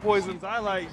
poisons I like.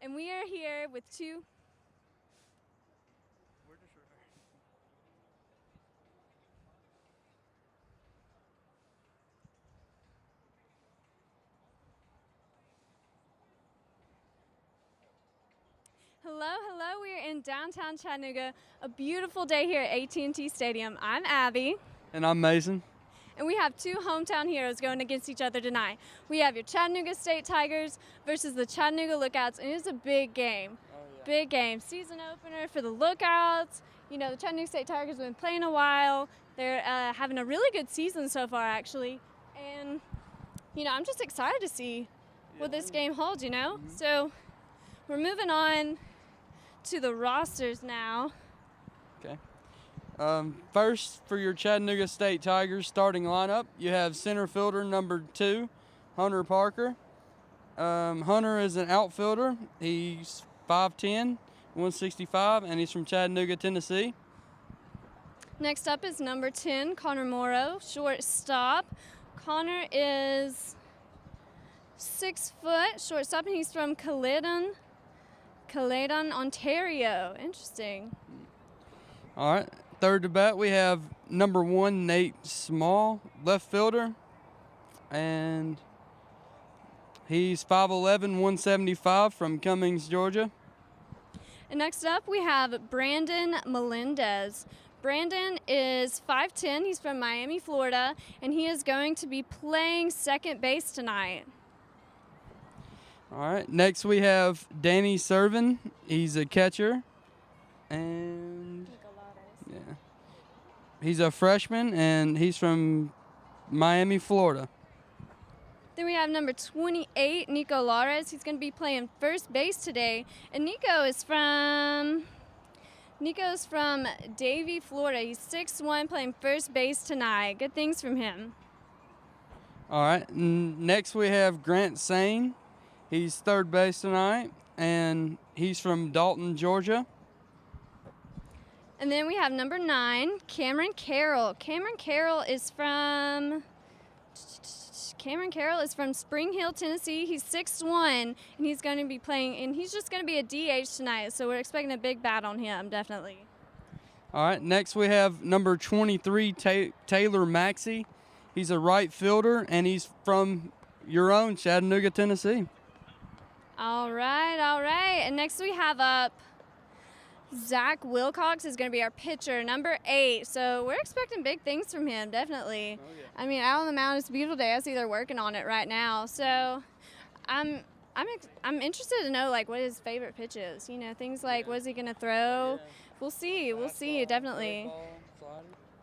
And we are here with two. Hello, hello. We are in downtown Chattanooga. A beautiful day here at AT&T Stadium. I'm Abby. And I'm Mason. And we have two hometown heroes going against each other tonight. We have your Chattanooga State Tigers versus the Chattanooga Lookouts, and it's a big game. Big game. Season opener for the Lookouts. You know, the Chattanooga State Tigers have been playing a while. They're having a really good season so far, actually. And, you know, I'm just excited to see what this game holds, you know? Mm-hmm. So we're moving on to the rosters now. Okay. First, for your Chattanooga State Tigers starting lineup, you have center fielder number 2, Hunter Parker. Hunter is an outfielder. He's 5'10", 165, and he's from Chattanooga, Tennessee. Next up is number 10, Connor Morrow, shortstop. Connor is 6 foot, shortstop, and he's from Caledon, Ontario. Interesting. All right. Third to bat, we have number 1, Nate Small, left fielder, and he's 5'11", 175 from Cummings, Georgia. And next up, we have Brandon Melendez. Brandon is 5'10", he's from Miami, Florida, and he is going to be playing second base tonight. All right. Next, we have Danny Servin. He's a catcher, and yeah, he's a freshman, and he's from Miami, Florida. Then we have number 28, Nico Lares. He's going to be playing first base today. And Nico's from Davie, Florida. He's 6'1", playing first base tonight. Good things from him. All right. Next, we have Grant Sane. He's third base tonight, and he's from Dalton, Georgia. And then we have number 9, Cameron Carroll. Cameron Carroll is from Spring Hill, Tennessee. He's 6'1", and he's going to be playing, and he's just going to be a DH tonight, so we're expecting a big bat on him, definitely. All right, next we have number 23, Taylor Maxey. He's a right fielder, and he's from your own Chattanooga, Tennessee. All right. And next we have up Zach Wilcox is going to be our pitcher, number 8. So we're expecting big things from him, definitely. Oh, yeah. I mean, out on the mound, it's a beautiful day. I see they're working on it right now. So I'm interested to know, like, what his favorite pitch is. You know, things like, what is he going to throw? Yeah. We'll see, definitely.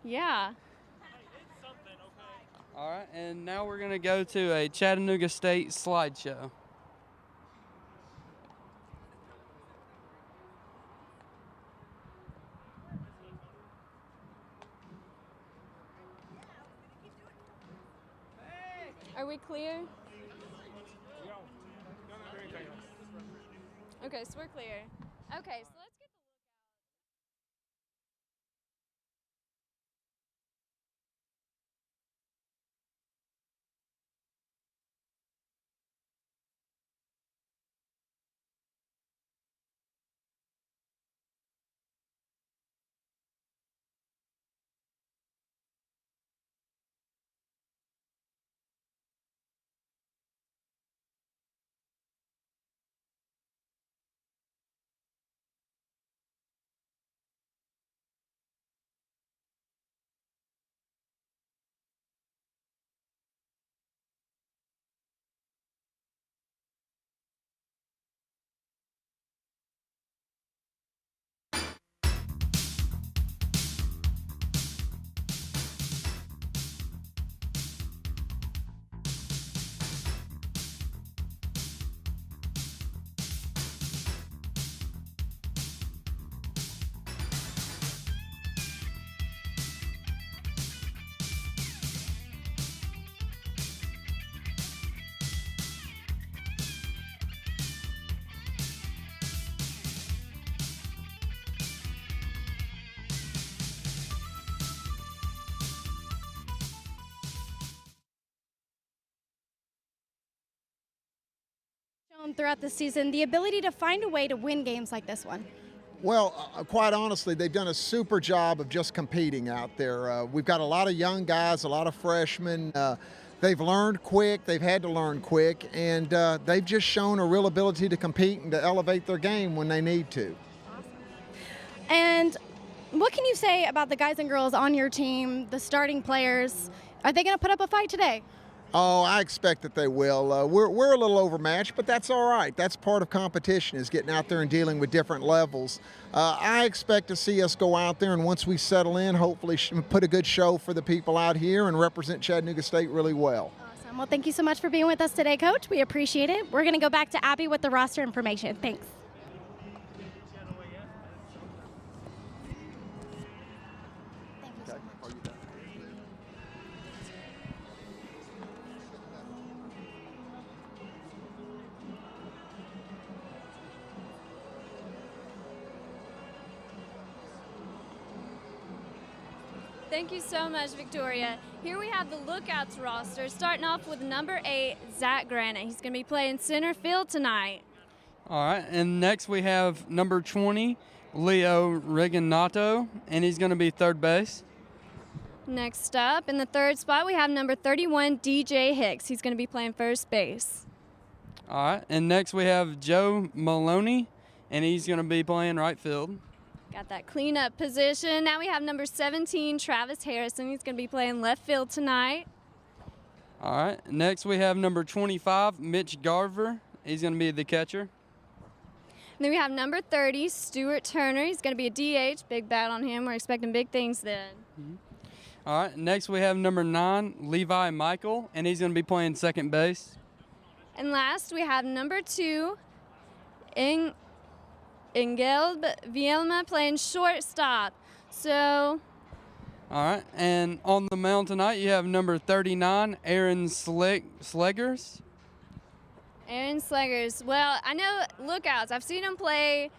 Yeah. All right, and now we're going to go to a Chattanooga State slideshow. Are we clear? Okay, so we're clear. Okay, so let's get Throughout the season, the ability to find a way to win games like this one? Well, quite honestly, they've done a super job of just competing out there. We've got a lot of young guys, a lot of freshmen. They've learned quick, they've had to learn quick, and they've just shown a real ability to compete and to elevate their game when they need to. And what can you say about the guys and girls on your team, the starting players? Are they going to put up a fight today? Oh, I expect that they will. We're a little overmatched, but that's all right. That's part of competition, is getting out there and dealing with different levels. I expect to see us go out there, and once we settle in, hopefully put a good show for the people out here and represent Chattanooga State really well. Awesome. Well, thank you so much for being with us today, Coach. We appreciate it. We're going to go back to Abby with the roster information. Thanks. Thank you so much, Victoria. Here we have the Lookouts roster, starting off with number 8, Zach Granite. He's going to be playing center field tonight. All right, and next we have number 20, Leo Reginato, and he's going to be third base. Next up, in the third spot, we have number 31, DJ Hicks. He's going to be playing first base. All right, and next we have Joe Maloney, and he's going to be playing right field. Got that cleanup position. Now we have number 17, Travis Harrison. He's going to be playing left field tonight. All right, next we have number 25, Mitch Garver. He's going to be the catcher. And then we have number 30, Stuart Turner. He's going to be a DH. Big bat on him. We're expecting big things then. Mm-hmm. All right, next we have number 9, Levi Michael, and he's going to be playing second base. And last we have number 2, Engelb Vielma playing shortstop. So, all right, and on the mound tonight you have number 39, Aaron Sleggers. Aaron Sleggers. Well, I know Lookouts. I've seen him play.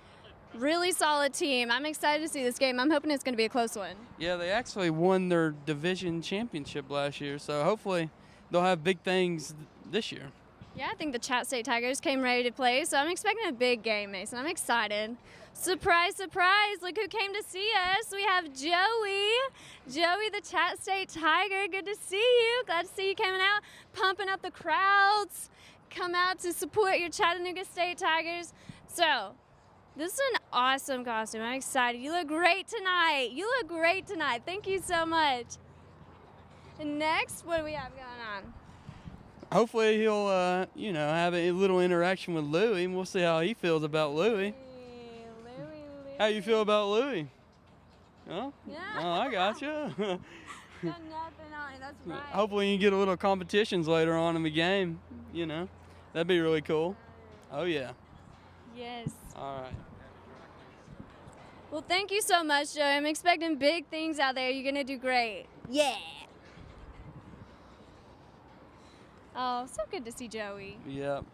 Really solid team. I'm excited to see this game. I'm hoping it's going to be a close one. Yeah, they actually won their division championship last year, so hopefully they'll have big things this year. Yeah, I think the Chatt State Tigers came ready to play, so I'm expecting a big game, Mason. I'm excited. Surprise, surprise, look who came to see us. We have Joey. Joey, the Chatt State Tiger. Good to see you. Glad to see you coming out, pumping up the crowds. Come out to support your Chattanooga State Tigers. So, this is an awesome costume. I'm excited. You look great tonight. You look great tonight. Thank you so much. And next, what do we have going on? Hopefully he'll, have a little interaction with Louie, and we'll see how he feels about Louie. Louie. How you feel about Louie? Huh? Yeah. Oh, I got you. Got nothing on it. That's right. Hopefully you can get a little competitions later on in the game. That'd be really cool. Oh yeah. Yes. All right. Well, thank you so much, Joey. I'm expecting big things out there. You're gonna do great. Yeah. Oh, so good to see Joey. Yep,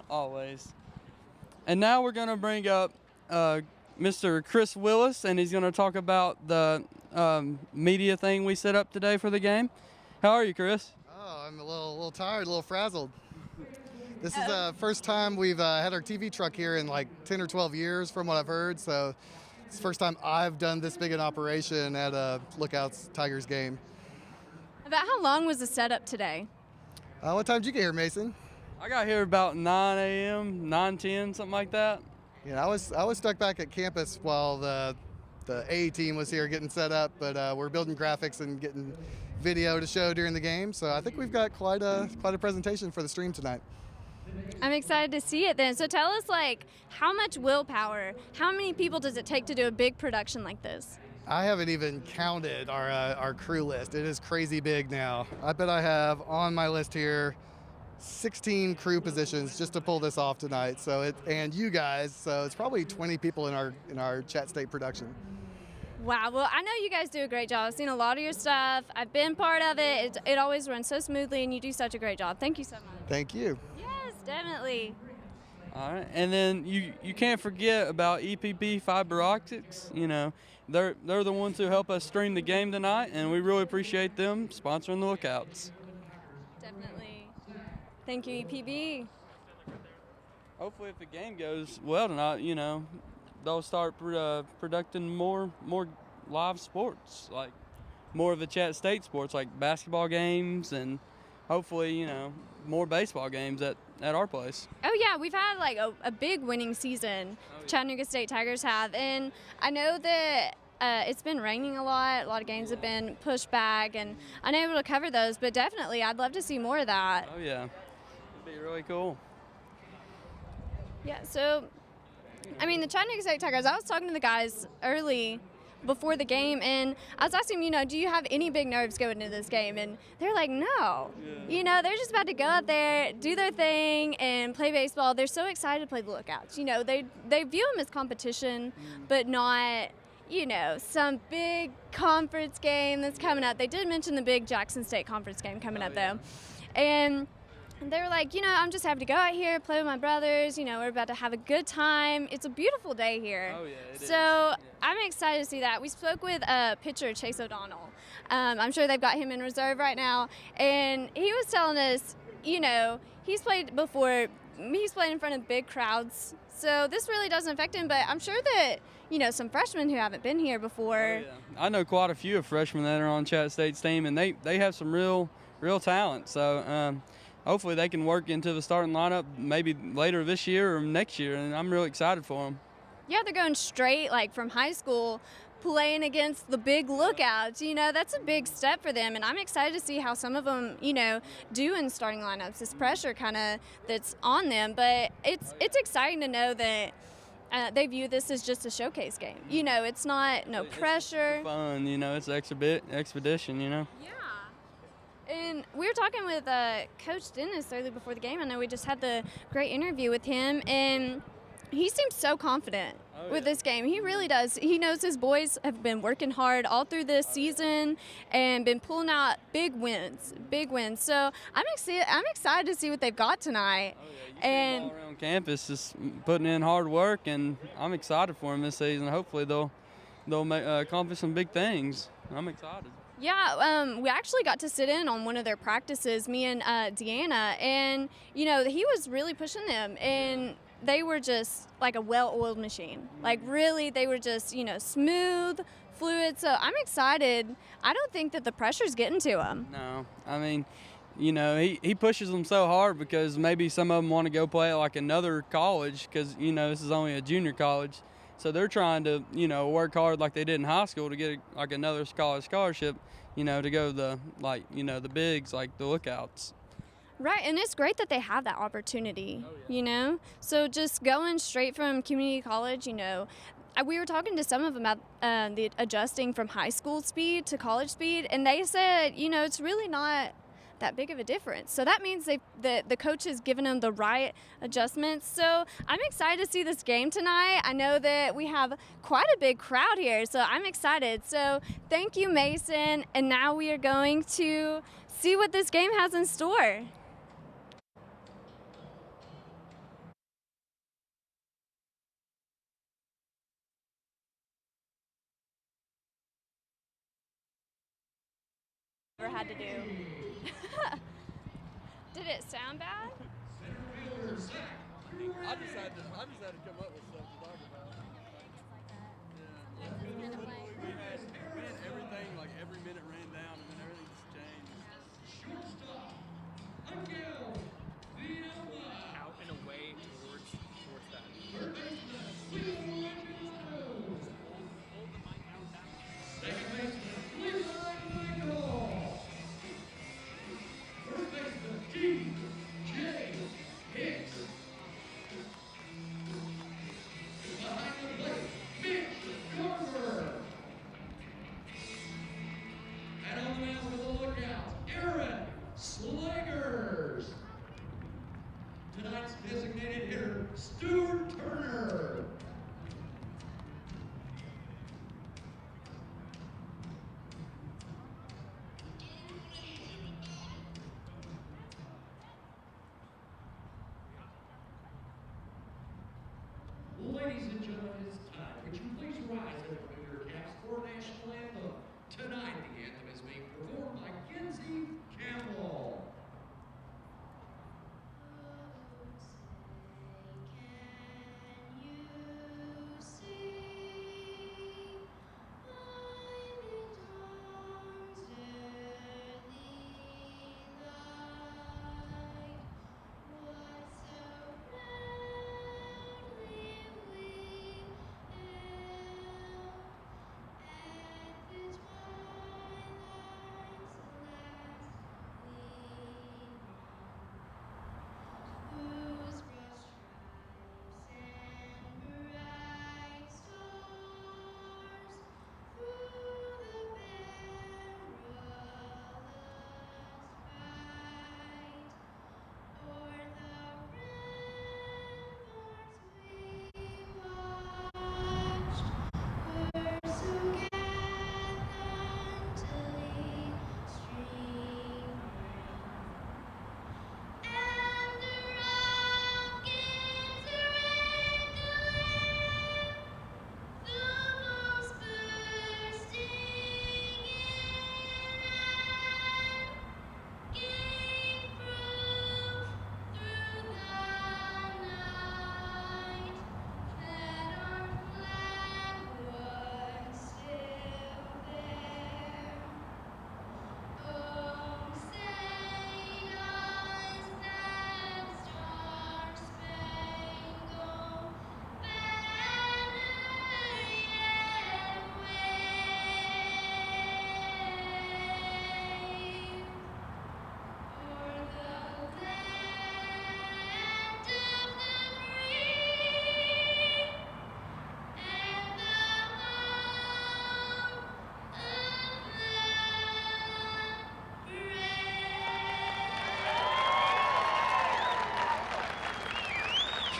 always. And now we're going to bring up Mr. Chris Willis, and he's going to talk about the media thing we set up today for the game. How are you, Chris? Oh, I'm a little tired, a little frazzled. This is the first time we've had our TV truck here in like 10 or 12 years from what I've heard, so it's the first time I've done this big an operation at a Lookouts Tigers game. About how long was the setup today? What time did you get here, Mason? I got here about 9 a.m., 9:10, something like that. Yeah, I was stuck back at campus while the A team was here getting set up, but we're building graphics and getting video to show during the game. So I think we've got quite a presentation for the stream tonight. I'm excited to see it then. So tell us, how much willpower, how many people does it take to do a big production like this? I haven't even counted our crew list. It is crazy big now. I bet I have on my list here 16 crew positions just to pull this off tonight. And you guys, so it's probably 20 people in our Chatt State production. Wow, well, I know you guys do a great job. I've seen a lot of your stuff. I've been part of it. It always runs so smoothly, and you do such a great job. Thank you so much. Thank you. Yes, definitely. All right, and then you can't forget about EPP Fiber Optics. They're the ones who help us stream the game tonight, and we really appreciate them sponsoring the Lookouts. Definitely. Thank you, EPB. hopefully if the game goes well tonight, they'll start producing more live sports, like more of the Chat State sports, like basketball games, and hopefully, more baseball games at our place. Oh yeah, we've had like a big winning season. Chattanooga State Tigers have, and I know that it's been raining a lot. A lot of games have been pushed back, and unable to cover those. But definitely, I'd love to see more of that. Oh yeah, it'd be really cool. Yeah. So, I mean, the Chattanooga State Tigers. I was talking to the guys early before the game, and I was asking them, do you have any big nerves going into this game? And they're like, no. Yeah. They're just about to go out there, do their thing, and play baseball. They're so excited to play the Lookouts. They view them as competition, but not, some big conference game that's coming up. They did mention the big Jackson State Conference game coming up, though. And they were like, I'm just happy to go out here, play with my brothers. We're about to have a good time. It's a beautiful day here. Oh, yeah, it is. So Yeah. I'm excited to see that. We spoke with pitcher Chase O'Donnell. I'm sure they've got him in reserve right now. And he was telling us, he's played before. He's played in front of big crowds. So this really doesn't affect him. But I'm sure that, some freshmen who haven't been here before. Oh, yeah. I know quite a few of freshmen that are on Chat State's team, and they have some real talent. So hopefully they can work into the starting lineup maybe later this year or next year, and I'm really excited for them. Yeah, they're going straight, from high school, playing against the big Lookouts. That's a big step for them, and I'm excited to see how some of them, do in starting lineups. This pressure kind of that's on them, but it's exciting to know that they view this as just a showcase game. It's not pressure. It's fun, it's expedition, Yeah. And we were talking with Coach Dennis early before the game. I know we just had the great interview with him, and he seems so confident with this game. He really does. He knows his boys have been working hard all through this season and been pulling out big wins. So I'm excited to see what they've got tonight. Oh, yeah. And all around campus just putting in hard work, and I'm excited for them this season. Hopefully they'll accomplish some big things. I'm excited. Yeah, we actually got to sit in on one of their practices, me and Deanna, and, he was really pushing them, and they were just like a well-oiled machine. Like, really, they were just, smooth, fluid, so I'm excited. I don't think that the pressure's getting to them. No, I mean, he pushes them so hard because maybe some of them want to go play at, like, another college because, this is only a junior college. So they're trying to, work hard like they did in high school to get another college scholarship, to go the bigs, like the Lookouts. Right, and it's great that they have that opportunity, So just going straight from community college, we were talking to some of them about the adjusting from high school speed to college speed, and they said, it's really not that big of a difference. So that means the coach has given them the right adjustments. So I'm excited to see this game tonight. I know that we have quite a big crowd here, so I'm excited. So thank you, Mason. And now we are going to see what this game has in store. Ever had to do. Did it sound bad? I just had to come up with stuff to talk about. We had everything, like every minute ran down, and then everything just changed. Out and away towards that. Hold the mic out that way. Second baseman, Levi Michael. First baseman, T.J. Hicks. Behind the plate, Mitch Garber. And on the mound for the Lookout, Aaron Slagers. Tonight's designated hitter, Stuart Turner. Ladies and gentlemen, it's time. Would you please rise and put your caps for national anthem? Tonight, the anthem is being performed by Kinsey Campbell.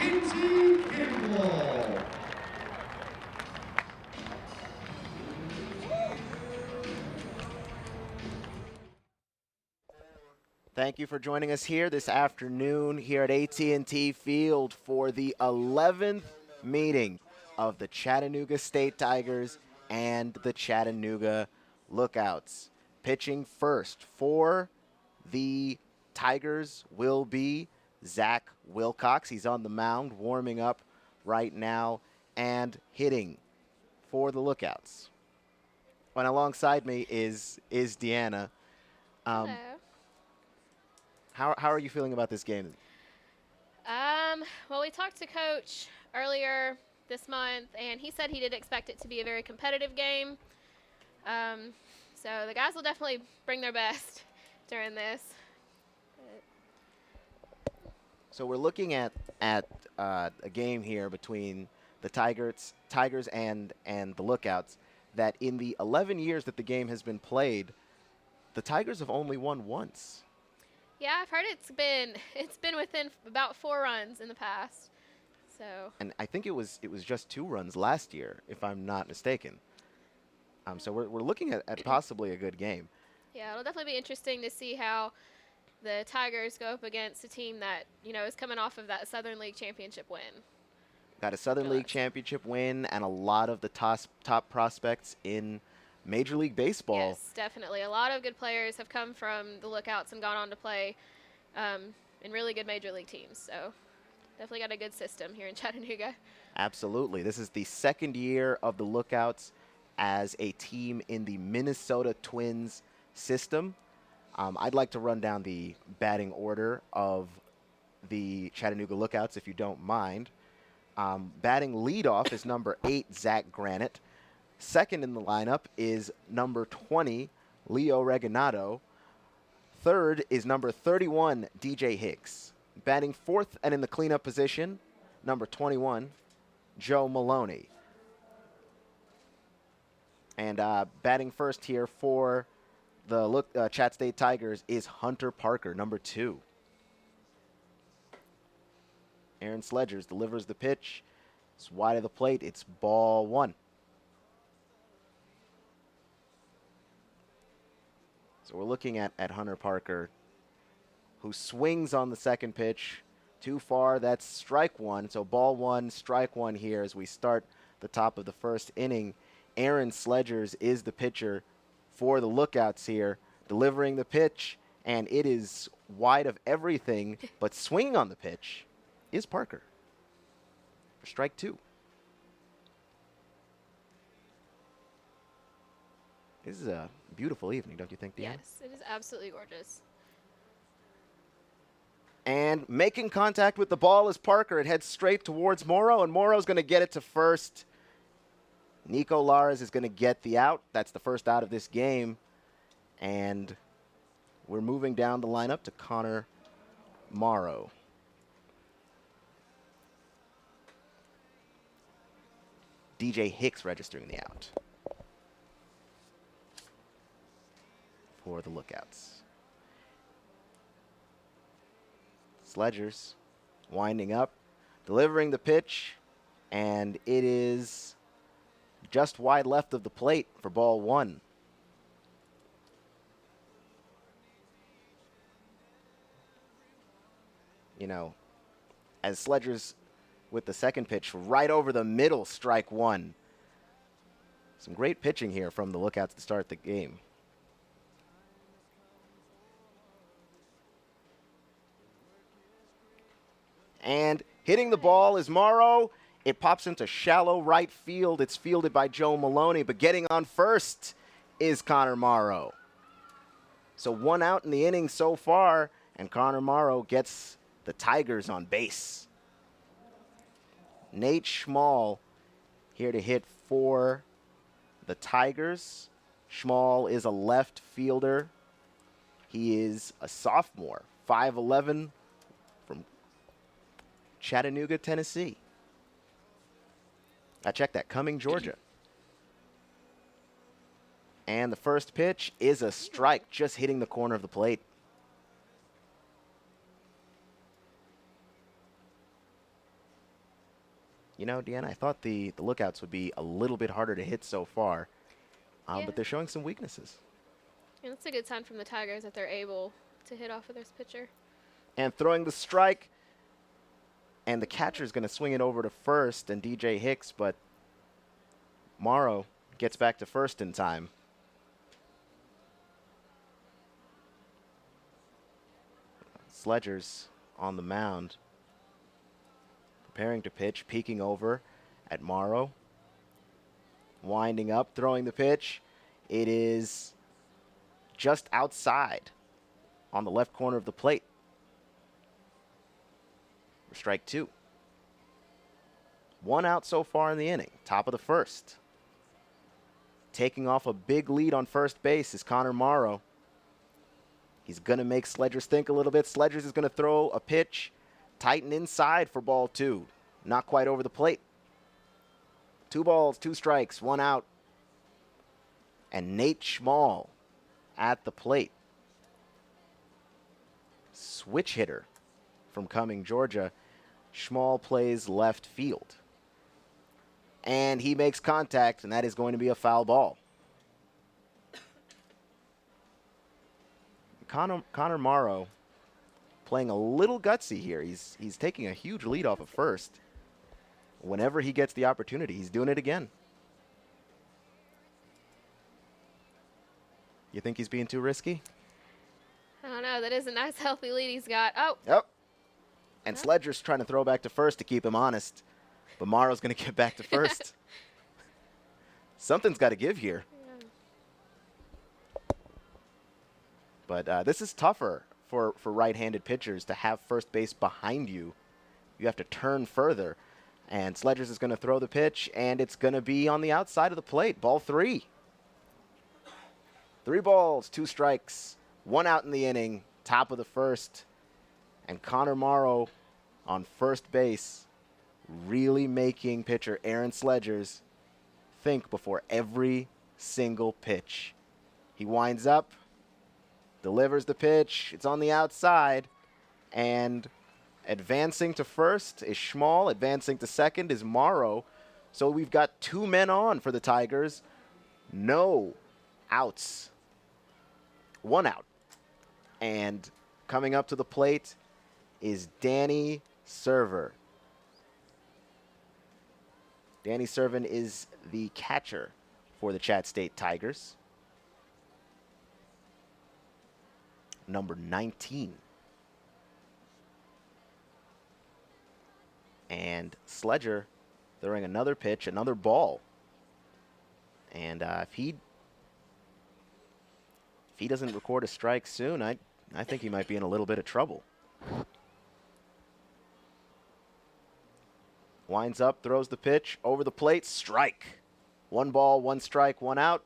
Kinsey Campbell. Thank you for joining us here this afternoon here at AT&T Field for the 11th meeting of the Chattanooga State Tigers and the Chattanooga Lookouts. Pitching first for the Tigers will be Zach Wilcox. He's on the mound, warming up right now, and hitting for the Lookouts. And alongside me is Deanna. Hello. How are you feeling about this game? Well, we talked to Coach earlier this month, and he said he did expect it to be a very competitive game. So the guys will definitely bring their best during this. So we're looking at a game here between the Tigers and the Lookouts that in the 11 years that the game has been played, the Tigers have only won once. Yeah, I've heard it's been within about 4 runs in the past. So. And I think it was just 2 runs last year, if I'm not mistaken. So we're looking at possibly a good game. Yeah, it'll definitely be interesting to see how the Tigers go up against a team that, is coming off of that Southern League championship win. Got a Southern League championship win and a lot of the top prospects in Major League Baseball. Yes, definitely. A lot of good players have come from the Lookouts and gone on to play in really good Major League teams. So definitely got a good system here in Chattanooga. Absolutely. This is the second year of the Lookouts as a team in the Minnesota Twins system. I'd like to run down the batting order of the Chattanooga Lookouts, if you don't mind. Batting leadoff is number 8, Zach Granite. Second in the lineup is number 20, Leo Reganado. Third is number 31, DJ Hicks. Batting fourth and in the cleanup position, number 21, Joe Maloney. And batting first here for the Chat State Tigers is Hunter Parker, number 2. Aaron Sledgers delivers the pitch. It's wide of the plate. It's ball 1. So we're looking at Hunter Parker, who swings on the second pitch. Too far, that's strike 1. So ball 1, strike 1 here as we start the top of the first inning. Aaron Sledgers is the pitcher for the Lookouts here, delivering the pitch, and it is wide of everything, but swinging on the pitch is Parker for strike 2. This is a beautiful evening, don't you think, Deanna? Yes, it is absolutely gorgeous. And making contact with the ball is Parker. It heads straight towards Morrow, and Morrow's going to get it to first. Nico Lares is going to get the out. That's the first out of this game. And we're moving down the lineup to Connor Morrow. DJ Hicks registering the out for the Lookouts. Sledgers winding up, delivering the pitch, and it is just wide left of the plate for ball 1. As Sledgers with the second pitch right over the middle, strike 1. Some great pitching here from the Lookouts to start the game. And hitting the ball is Morrow. It pops into shallow right field. It's fielded by Joe Maloney, but getting on first is Connor Morrow. So 1 out in the inning so far, and Connor Morrow gets the Tigers on base. Nate Schmall here to hit for the Tigers. Schmall is a left fielder. He is a sophomore, 5'11", from Chattanooga, Tennessee. I checked that, Cumming, Georgia. And the first pitch is a strike, just hitting the corner of the plate. You know, Deanna, I thought the Lookouts would be a little bit harder to hit so far, Yeah. but they're showing some weaknesses. And it's a good sign from the Tigers that they're able to hit off of this pitcher. And throwing the strike, and the catcher's going to swing it over to first and DJ Hicks, but Morrow gets back to first in time. Sledger's on the mound, preparing to pitch, peeking over at Morrow. Winding up, throwing the pitch. It is just outside on the left corner of the plate. For strike 2. 1 out so far in the inning, top of the first. Taking off a big lead on first base is Connor Morrow. He's going to make Sledgers think a little bit. Sledgers is going to throw a pitch, tighten inside for ball 2. Not quite over the plate. 2 balls, 2 strikes, 1 out. And Nate Schmall at the plate. Switch hitter from Cumming, Georgia. Schmall plays left field. And he makes contact, and that is going to be a foul ball. Connor Morrow playing a little gutsy here. He's taking a huge lead off of first. Whenever he gets the opportunity, he's doing it again. You think he's being too risky? I don't know. That is a nice, healthy lead he's got. Oh. Yep. And Sledger's trying to throw back to first to keep him honest. But Morrow's going to get back to first. Something's got to give here. Yeah. But this is tougher for right-handed pitchers to have first base behind you. You have to turn further. And Sledgers is going to throw the pitch, and it's going to be on the outside of the plate. Ball 3. 3 balls, 2 strikes, 1 out in the inning, top of the first. And Connor Morrow on first base, really making pitcher Aaron Sledgers think before every single pitch. He winds up, delivers the pitch. It's on the outside, and advancing to first is Schmall. Advancing to second is Morrow. So we've got 2 men on for the Tigers. No outs. 1 out. And coming up to the plate is Danny Server. Danny Servin is the catcher for the Chatt State Tigers. Number 19. And Sledger throwing another pitch, another ball. And if he doesn't record a strike soon, I think he might be in a little bit of trouble. Winds up, throws the pitch, over the plate, strike. 1 ball, 1 strike, 1 out,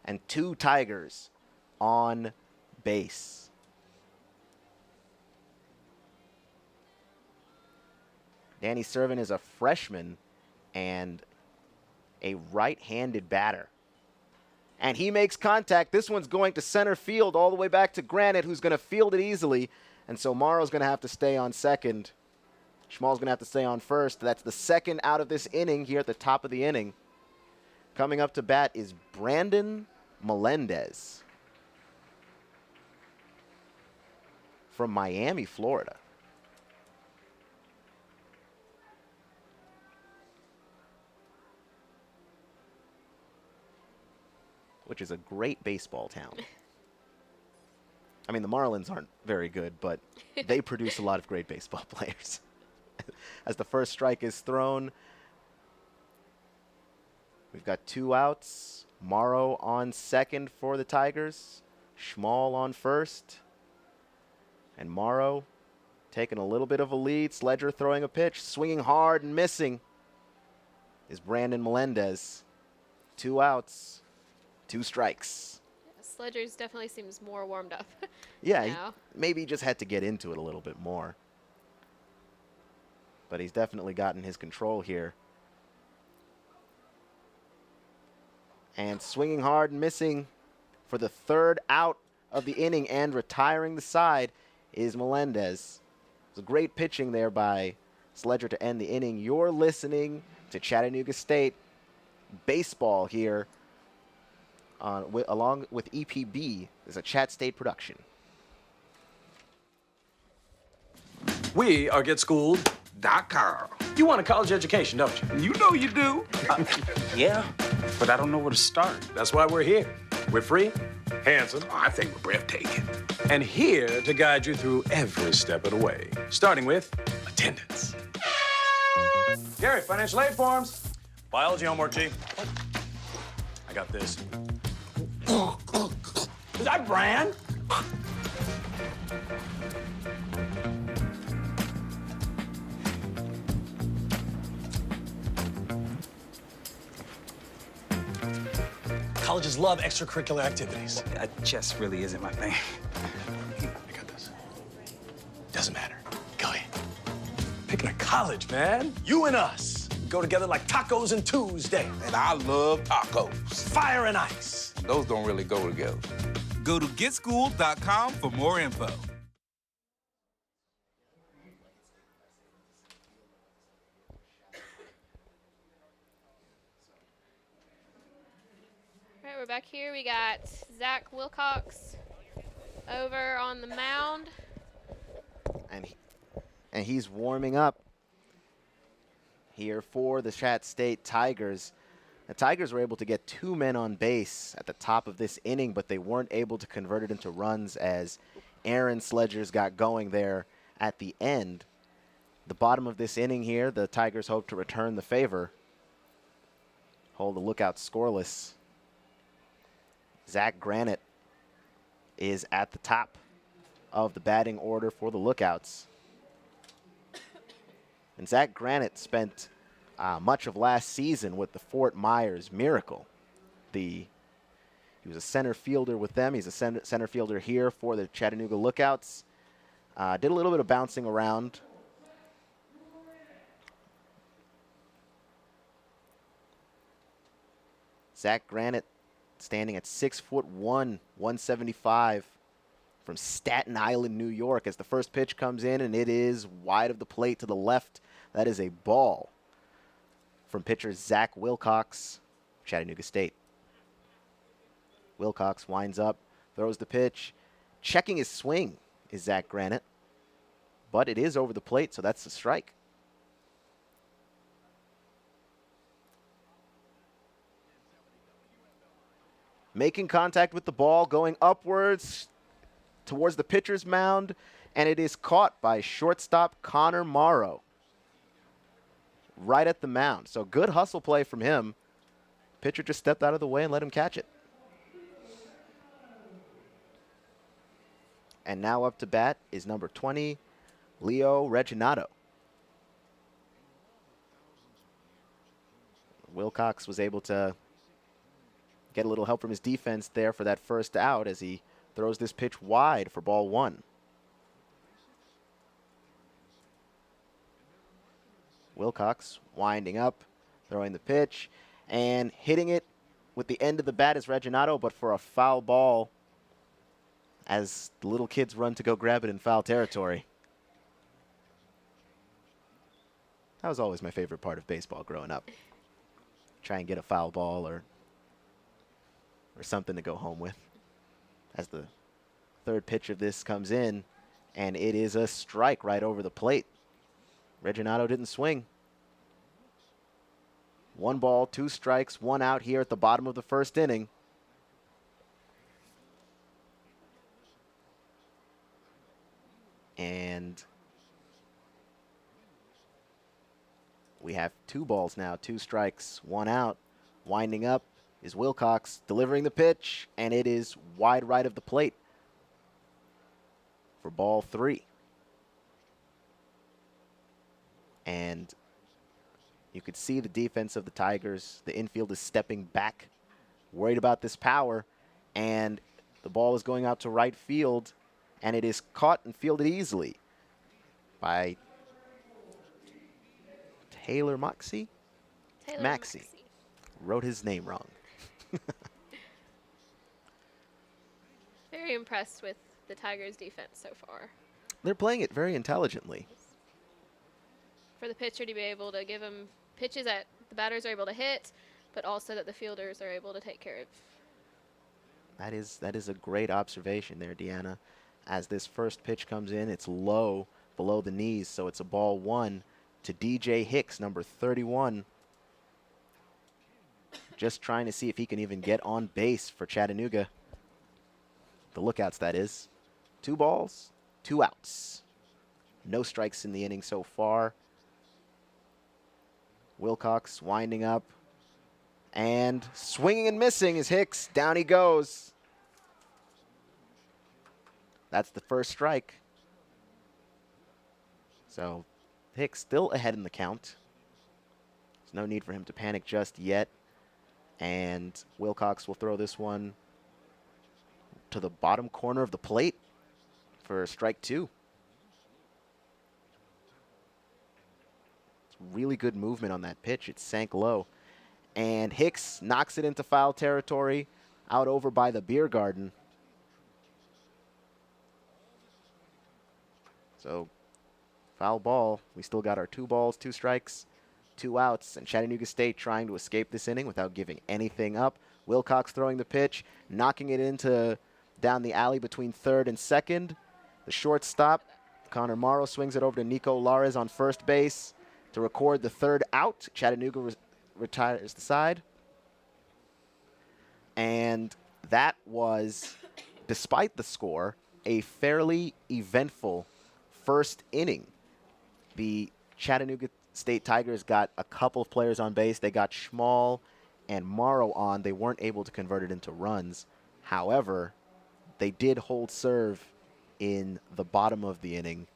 and 2 Tigers on base. Danny Servin is a freshman and a right-handed batter. And he makes contact. This one's going to center field all the way back to Granite, who's going to field it easily. And so Morrow's going to have to stay on second. Schmall's going to have to stay on first. That's the 2nd out of this inning here at the top of the inning. Coming up to bat is Brandon Melendez from Miami, Florida. Which is a great baseball town. I mean, the Marlins aren't very good, but they produce a lot of great baseball players. As the first strike is thrown, we've got 2 outs. Morrow on second for the Tigers. Schmall on first. And Morrow taking a little bit of a lead. Sledger throwing a pitch, swinging hard and missing is Brandon Melendez. 2 outs. 2 strikes. Sledgers definitely seems more warmed up. Yeah, maybe he just had to get into it a little bit more. But he's definitely gotten his control here. And swinging hard and missing for the 3rd out of the inning and retiring the side is Melendez. It was great pitching there by Sledger to end the inning. You're listening to Chattanooga State baseball here along with EPB. Is a Chat State production. We are GetSchooled.com. You want a college education, don't you? You know you do. Yeah, but I don't know where to start. That's why we're here. We're free, handsome. I think we're breathtaking. And here to guide you through every step of the way, starting with attendance. Gary, financial aid forms. Biology homework, G. I got this. Is that Bran? Colleges love extracurricular activities. Chess really isn't my thing. I got this. Doesn't matter. Go ahead. Picking a college, man. You and us. We go together like tacos and Tuesday. And I love tacos. Fire and ice. Those don't really go together. Go to GetSchooled.com for more info. All right, we're back here. We got Zach Wilcox over on the mound. And he's warming up here for the Chat State Tigers. The Tigers were able to get 2 men on base at the top of this inning, but they weren't able to convert it into runs as Aaron Sledgers got going there at the end. The bottom of this inning here, the Tigers hope to return the favor. Hold the lookout scoreless. Zach Granite is at the top of the batting order for the Lookouts. And Zach Granite spent much of last season with the Fort Myers Miracle. He was a center fielder with them. He's a center fielder here for the Chattanooga Lookouts. Did a little bit of bouncing around. Zach Granite standing at 6'1", 175 from Staten Island, New York, as the first pitch comes in, and it is wide of the plate to the left. That is a ball from pitcher Zach Wilcox, Chattanooga State. Wilcox winds up, throws the pitch. Checking his swing is Zach Granite, but it is over the plate, so that's a strike. Making contact with the ball, going upwards towards the pitcher's mound, and it is caught by shortstop Connor Morrow right at the mound. So good hustle play from him. Pitcher just stepped out of the way and let him catch it. And now up to bat is number 20, Leo Reginato. Wilcox was able to get a little help from his defense there for that first out as he throws this pitch wide for ball 1. Wilcox winding up, throwing the pitch, and hitting it with the end of the bat is Reginato, but for a foul ball as the little kids run to go grab it in foul territory. That was always my favorite part of baseball growing up. Try and get a foul ball or something to go home with. As the third pitch of this comes in, and it is a strike right over the plate. Reginato didn't swing. 1 ball, 2 strikes, 1 out here at the bottom of the first inning. And we have 2 balls now, 2 strikes, 1 out. Winding up is Wilcox delivering the pitch, and it is wide right of the plate for ball 3. And you could see the defense of the Tigers. The infield is stepping back, worried about this power, and the ball is going out to right field, and it is caught and fielded easily by Taylor Maxey. Maxey. Wrote his name wrong. Very impressed with the Tigers' defense so far. They're playing it very intelligently. for the pitcher to be able to give him pitches that the batters are able to hit, but also that the fielders are able to take care of. That is a great observation there, Deanna. As this first pitch comes in, it's low below the knees, so it's a ball 1 to DJ Hicks, number 31. Just trying to see if he can even get on base for Chattanooga. The Lookouts, that is. 2 balls, 2 outs. No strikes in the inning so far. Wilcox winding up. And swinging and missing is Hicks. Down he goes. That's the first strike. So Hicks still ahead in the count. There's no need for him to panic just yet. And Wilcox will throw this one to the bottom corner of the plate for strike 2. It's really good movement on that pitch. It sank low. And Hicks knocks it into foul territory out over by the beer garden. So foul ball. We still got our 2 balls, 2 strikes, 2 outs, and Chattanooga State trying to escape this inning without giving anything up. Wilcox throwing the pitch, knocking it into down the alley between third and second. The shortstop, Connor Morrow, swings it over to Nico Lares on first base to record the 3rd out. Chattanooga retires the side. And that was, despite the score, a fairly eventful first inning. The Chattanooga State Tigers got a couple of players on base. They got Schmall and Morrow on. They weren't able to convert it into runs. However, they did hold serve in the bottom of the inning,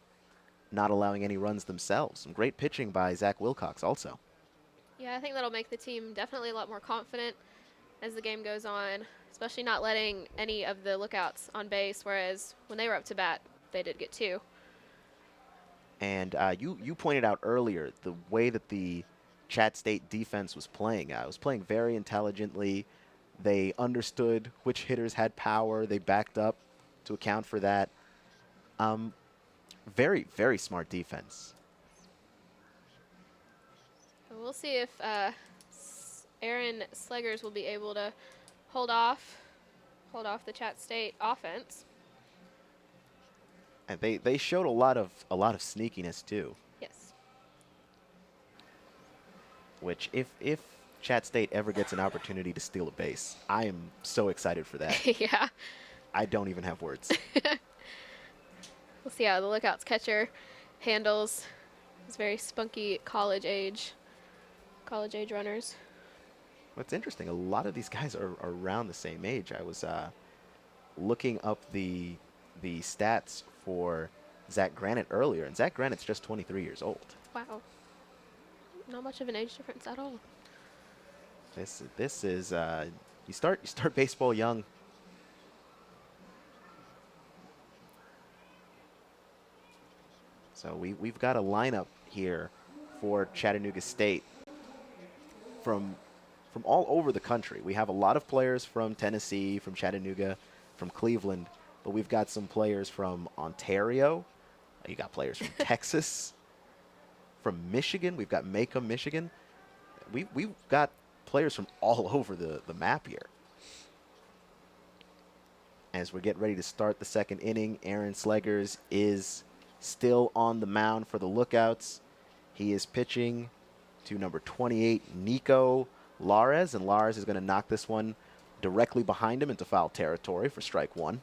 not allowing any runs themselves. Some great pitching by Zach Wilcox also. Yeah, I think that'll make the team definitely a lot more confident as the game goes on, especially not letting any of the Lookouts on base, whereas when they were up to bat, they did get 2. And you pointed out earlier the way that the Chat State defense was playing. It was playing very intelligently. They understood which hitters had power. They backed up to account for that. Very, very smart defense. We'll see if Aaron Sleggers will be able to hold off the Chat State offense. And they showed a lot of sneakiness too. Yes. Which if Chat State ever gets an opportunity to steal a base, I am so excited for that. Yeah. I don't even have words. We'll see how the Lookouts catcher handles these very spunky college age runners. What's interesting, a lot of these guys are around the same age. I was looking up the stats for Zach Granite earlier, and Zach Granite's just 23 years old. Wow. Not much of an age difference at all. This is you start baseball young. So we've got a lineup here for Chattanooga State from all over the country. We have a lot of players from Tennessee, from Chattanooga, from Cleveland, but we've got some players from Ontario. You got players from Texas, from Michigan. We've got Macomb, Michigan. We've got players from all over the map here. As we get ready to start the second inning, Aaron Sleggers is still on the mound for the Lookouts. He is pitching to number 28, Nico Lares, and Lares is going to knock this one directly behind him into foul territory for strike 1.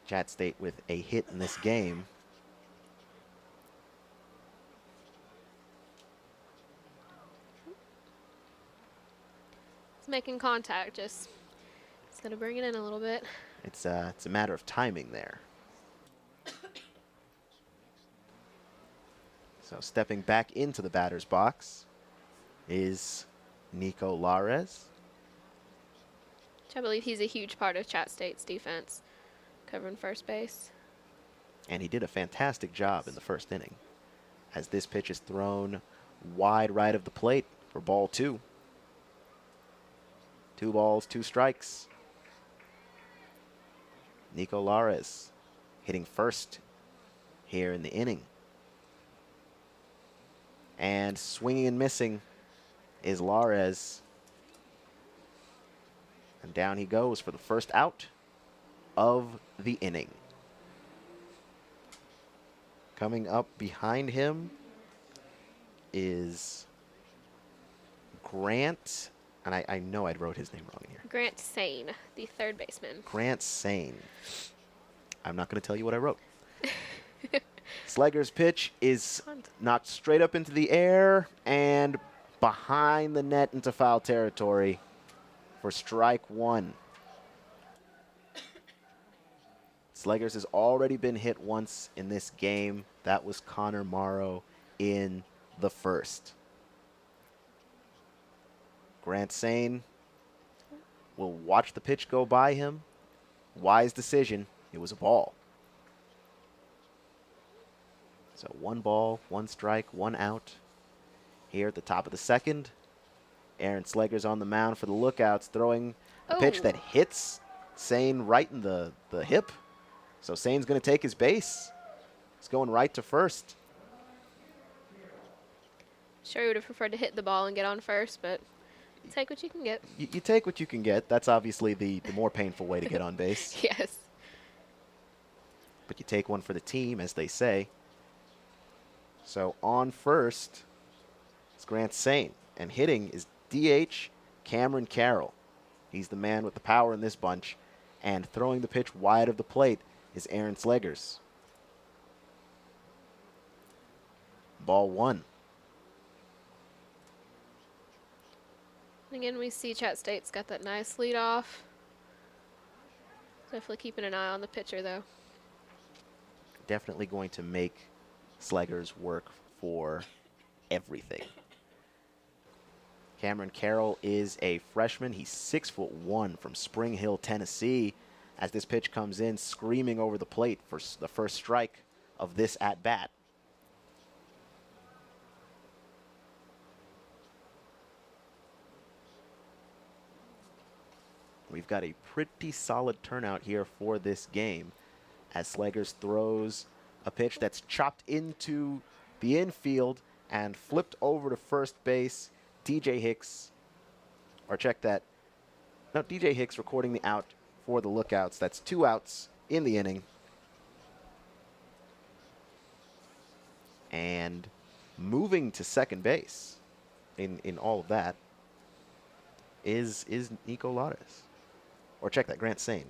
Chat State with a hit in this game. It's making contact, just it's going to bring it in a little bit. It's a matter of timing there. So stepping back into the batter's box is Nico Lares. Which I believe he's a huge part of Chat State's defense, covering first base. And he did a fantastic job in the first inning, as this pitch is thrown wide right of the plate for ball 2. 2 balls, 2 strikes. Nico Lares hitting first here in the inning. And swinging and missing is Lares. And down he goes for the first out of the inning. Coming up behind him is Grant, and I know I wrote his name wrong in here. Grant Sane, the third baseman. Grant Sane. I'm not going to tell you what I wrote. Slegger's pitch is knocked straight up into the air and behind the net into foul territory for strike one. Sleggers has already been hit once in this game. That was Connor Morrow in the first. Grant Sane will watch the pitch go by him. Wise decision. It was a ball. So 1 ball, 1 strike, 1 out. Here at the top of the second, Aaron Slegger's on the mound for the Lookouts, throwing a pitch that hits Sane right in the hip. So Sane's going to take his base. He's going right to first. Sure, he would have preferred to hit the ball and get on first, but take what you can get. You take what you can get. That's obviously the more painful way to get on base. Yes. But you take one for the team, as they say. So on first is Grant Sane, and hitting is DH Cameron Carroll. He's the man with the power in this bunch, and throwing the pitch wide of the plate is Aaron Sleggers. Ball 1. Again, we see Chat State's got that nice lead off. Definitely keeping an eye on the pitcher, though. Definitely going to make Sleggers work for everything. Cameron Carroll is a freshman. He's 6'1" from Spring Hill, Tennessee. As this pitch comes in, screaming over the plate for the first strike of this at-bat. We've got a pretty solid turnout here for this game as Sleggers throws a pitch that's chopped into the infield and flipped over to first base. DJ Hicks, or check that. No, DJ Hicks recording the out for the Lookouts. That's 2 outs in the inning. And moving to second base in all of that is Nico Lares. Or check that, Grant Sane.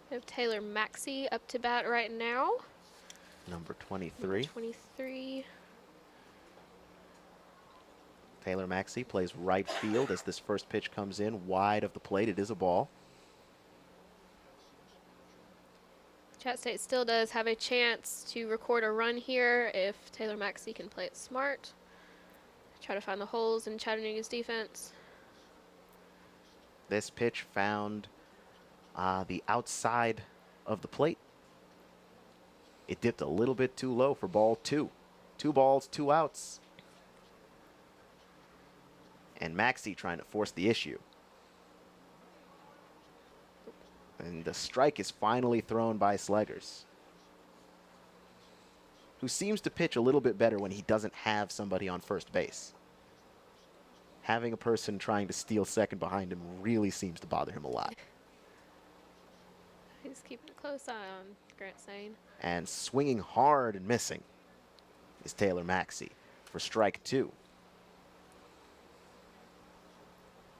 We have Taylor Maxey up to bat right now. Number 23. 23. Taylor Maxey plays right field as this first pitch comes in wide of the plate. It is a ball. Chat State still does have a chance to record a run here if Taylor Maxey can play it smart. Try to find the holes in Chattanooga's defense. This pitch found the outside of the plate. It dipped a little bit too low for ball 2. 2 balls, 2 outs. And Maxey trying to force the issue. And the strike is finally thrown by Sleggers, who seems to pitch a little bit better when he doesn't have somebody on first base. Having a person trying to steal second behind him really seems to bother him a lot. He's keeping a close eye on Grant Sane. And swinging hard and missing is Taylor Maxey for strike 2.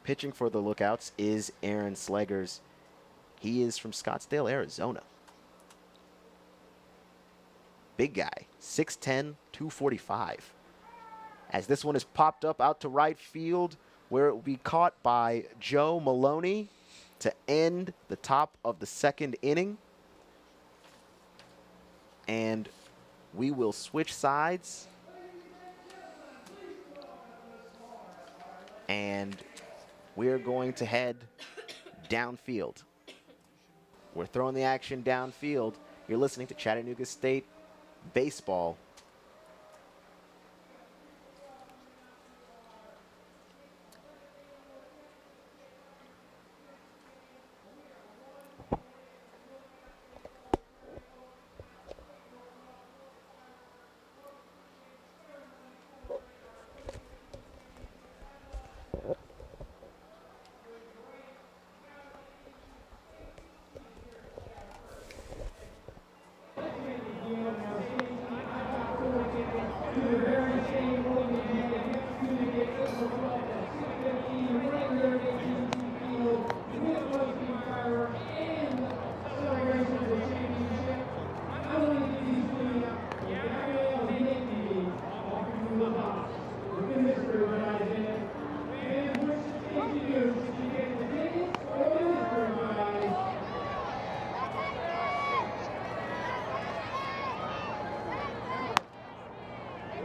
Pitching for the Lookouts is Aaron Sleggers. He is from Scottsdale, Arizona. Big guy, 6'10", 245. As this one is popped up out to right field, where it will be caught by Joe Maloney to end the top of the second inning. And we will switch sides. And we're going to head downfield. We're throwing the action downfield. You're listening to Chattanooga State Baseball.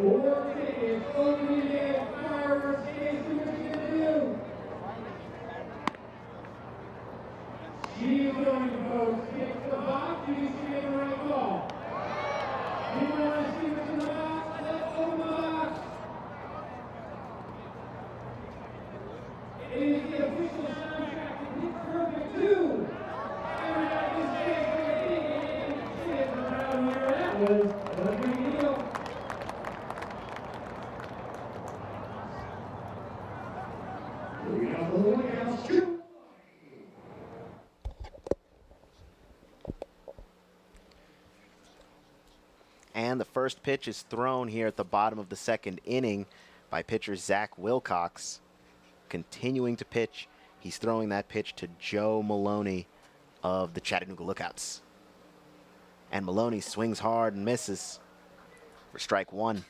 Or tickets, opening day fireworks case, what you gonna do? She's going to vote, pick the box, you can see it the right ball. You want to see what's in the box? Let's open the box. It is the official soundtrack to Pitch Perfect 2. Everybody can say it for your ticket and see it around here. That was a big deal. We got the Lookouts 2. And the first pitch is thrown here at the bottom of the second inning by pitcher Zach Wilcox. Continuing to pitch, he's throwing that pitch to Joe Maloney of the Chattanooga Lookouts. And Maloney swings hard and misses for strike one.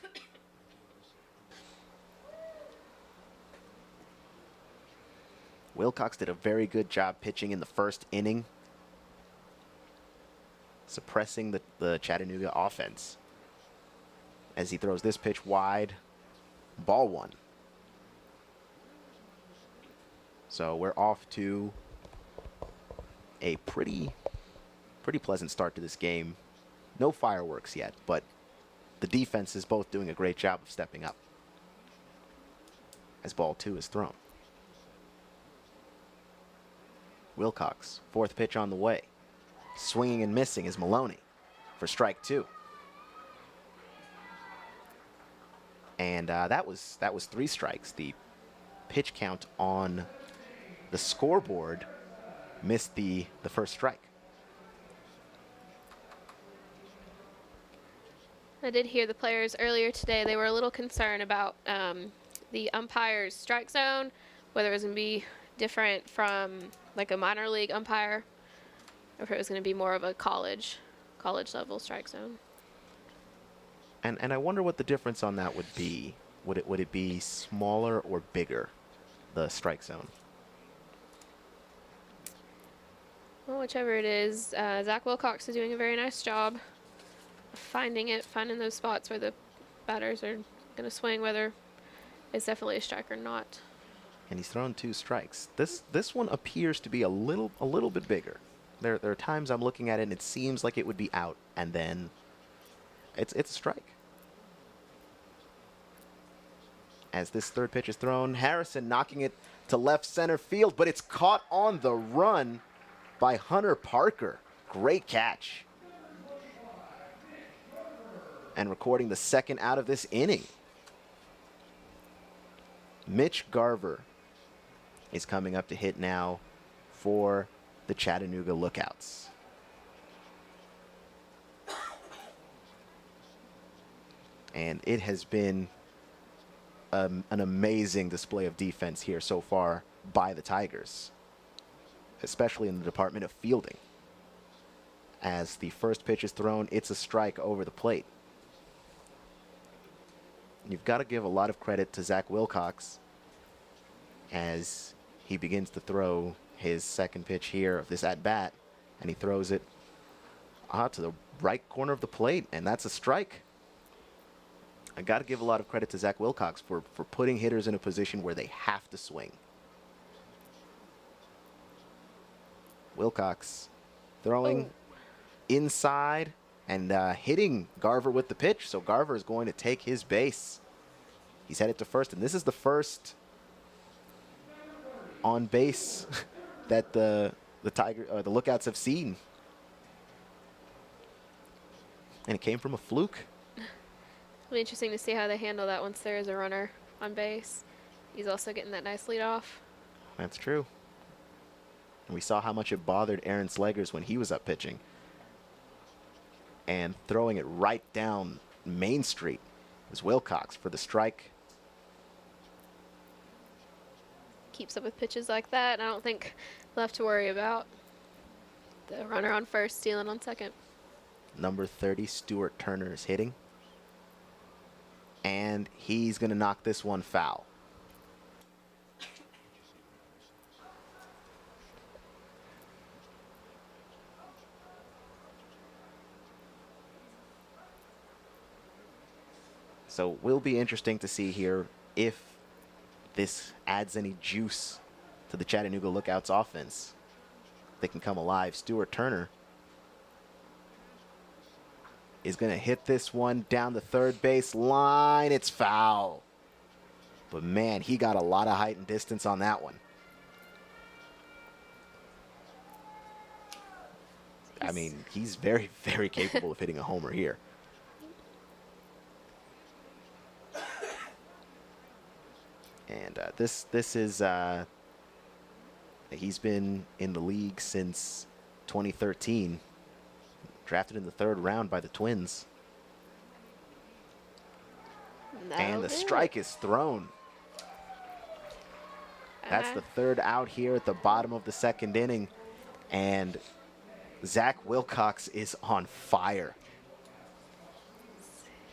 Wilcox did a very good job pitching in the first inning, suppressing the Chattanooga offense. As he throws this pitch wide, ball one. So we're off to a pretty pleasant start to this game. No fireworks yet, but the defense is both doing a great job of stepping up as ball two is thrown. Wilcox, fourth pitch on the way. Swinging and missing is Maloney for strike two. And that was 3 strikes. The pitch count on the scoreboard missed the first strike. I did hear the players earlier today. They were a little concerned about the umpire's strike zone, whether it was going to be different from like a minor league umpire, or if it was going to be more of a college level strike zone. And I wonder what the difference on that would be. Would it be smaller or bigger, the strike zone? Well, whichever it is, Zach Wilcox is doing a very nice job of finding those spots where the batters are going to swing, whether it's definitely a strike or not. And he's thrown 2 strikes. This one appears to be a little bit bigger. There are times I'm looking at it and it seems like it would be out, and then it's a strike. As this third pitch is thrown, Harrison knocking it to left center field, but it's caught on the run by Hunter Parker. Great catch. And recording the second out of this inning. Mitch Garver is coming up to hit now for the Chattanooga Lookouts. And it has been an amazing display of defense here so far by the Tigers, especially in the department of fielding. As the first pitch is thrown, it's a strike over the plate. You've got to give a lot of credit to Zach Wilcox as he begins to throw his second pitch here of this at-bat, and he throws it to the right corner of the plate, and that's a strike. I got to give a lot of credit to Zach Wilcox for putting hitters in a position where they have to swing. Wilcox throwing inside and hitting Garver with the pitch, so Garver is going to take his base. He's headed to first, and this is the first on base that the Lookouts have seen. And it came from a fluke. It'll be interesting to see how they handle that once there is a runner on base. He's also getting that nice lead off. That's true. And we saw how much it bothered Aaron Slegers when he was up pitching. And throwing it right down Main Street was Wilcox for the strike. Keeps up with pitches like that, and I don't think we'll have to worry about the runner on first stealing on second. Number 30, Stuart Turner, is hitting. And he's going to knock this one foul. So will be interesting to see here if this adds any juice to the Chattanooga Lookouts offense. They can come alive. Stuart Turner is going to hit this one down the third base line. It's foul. But man, he got a lot of height and distance on that one. I mean, he's very, very capable of hitting a homer here. And this is, he's been in the league since 2013. Drafted in the 3rd round by the Twins. And the strike is thrown. That's the 3rd out here at the bottom of the 2nd inning. And Zach Wilcox is on fire.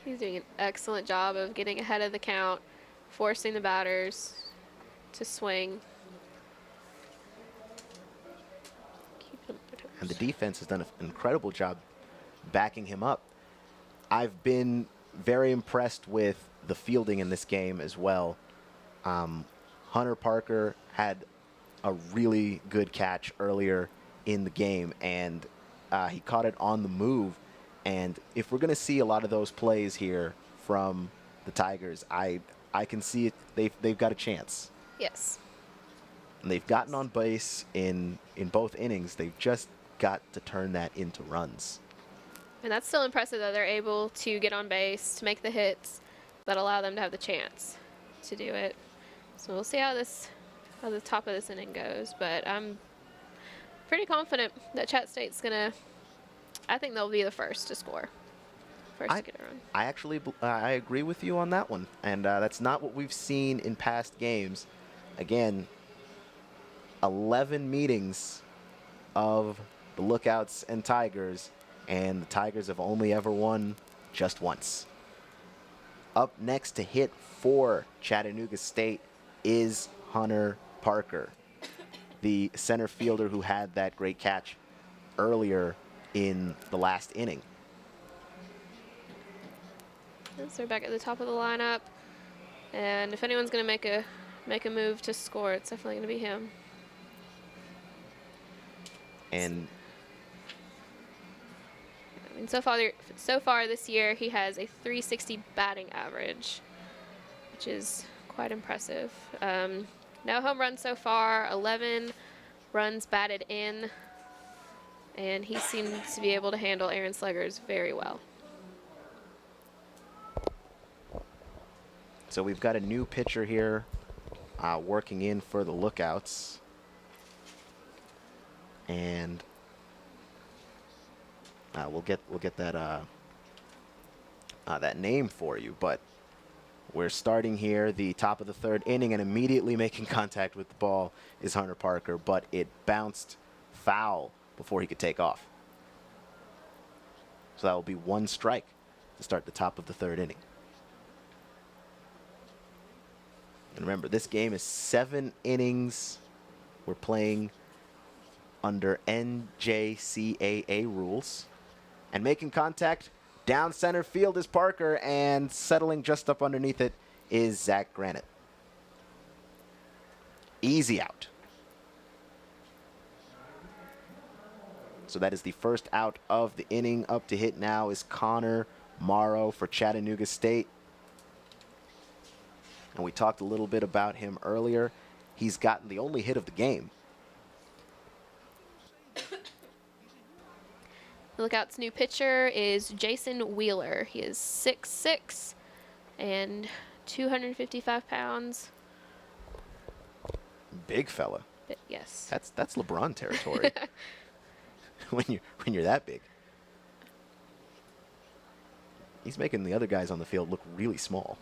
He's doing an excellent job of getting ahead of the count, forcing the batters to swing. And the defense has done an incredible job backing him up. I've been very impressed with the fielding in this game as well. Hunter Parker had a really good catch earlier in the game, and he caught it on the move. And if we're going to see a lot of those plays here from the Tigers, I can see it. They've got a chance. Yes. And they've gotten on base in both innings. They've just got to turn that into runs. And that's still impressive that they're able to get on base, to make the hits that allow them to have the chance to do it. So we'll see how the top of this inning goes. But I'm pretty confident that Chat State's gonna. I think they'll be the first to score. First to get a run. I actually I agree with you on that one, and that's not what we've seen in past games. Again, 11 meetings of the Lookouts and Tigers, and the Tigers have only ever won just once. Up next to hit for Chattanooga State is Hunter Parker, the center fielder who had that great catch earlier in the last inning. So they're back at the top of the lineup, and if anyone's going to make a move to score, it's definitely going to be him. And I mean, so far this year, he has a .360 batting average, which is quite impressive. No home runs so far, 11 runs batted in, and he seems to be able to handle Aaron Sluggers very well. so we've got a new pitcher here working in for the Lookouts. And we'll get that that name for you, but we're starting here the top of the 3rd inning, and immediately making contact with the ball is Hunter Parker, but it bounced foul before he could take off. So that will be 1 strike to start the top of the 3rd inning. And remember, this game is 7 innings. We're playing under NJCAA rules. And making contact down center field is Parker, and settling just up underneath it is Zach Granite. Easy out. So that is the first out of the inning. Up to hit now is Connor Morrow for Chattanooga State. And we talked a little bit about him earlier. He's gotten the only hit of the game. The Lookout's new pitcher is Jason Wheeler. He is 6'6" and 255 pounds. Big fella. Yes. That's LeBron territory. when you're that big. He's making the other guys on the field look really small.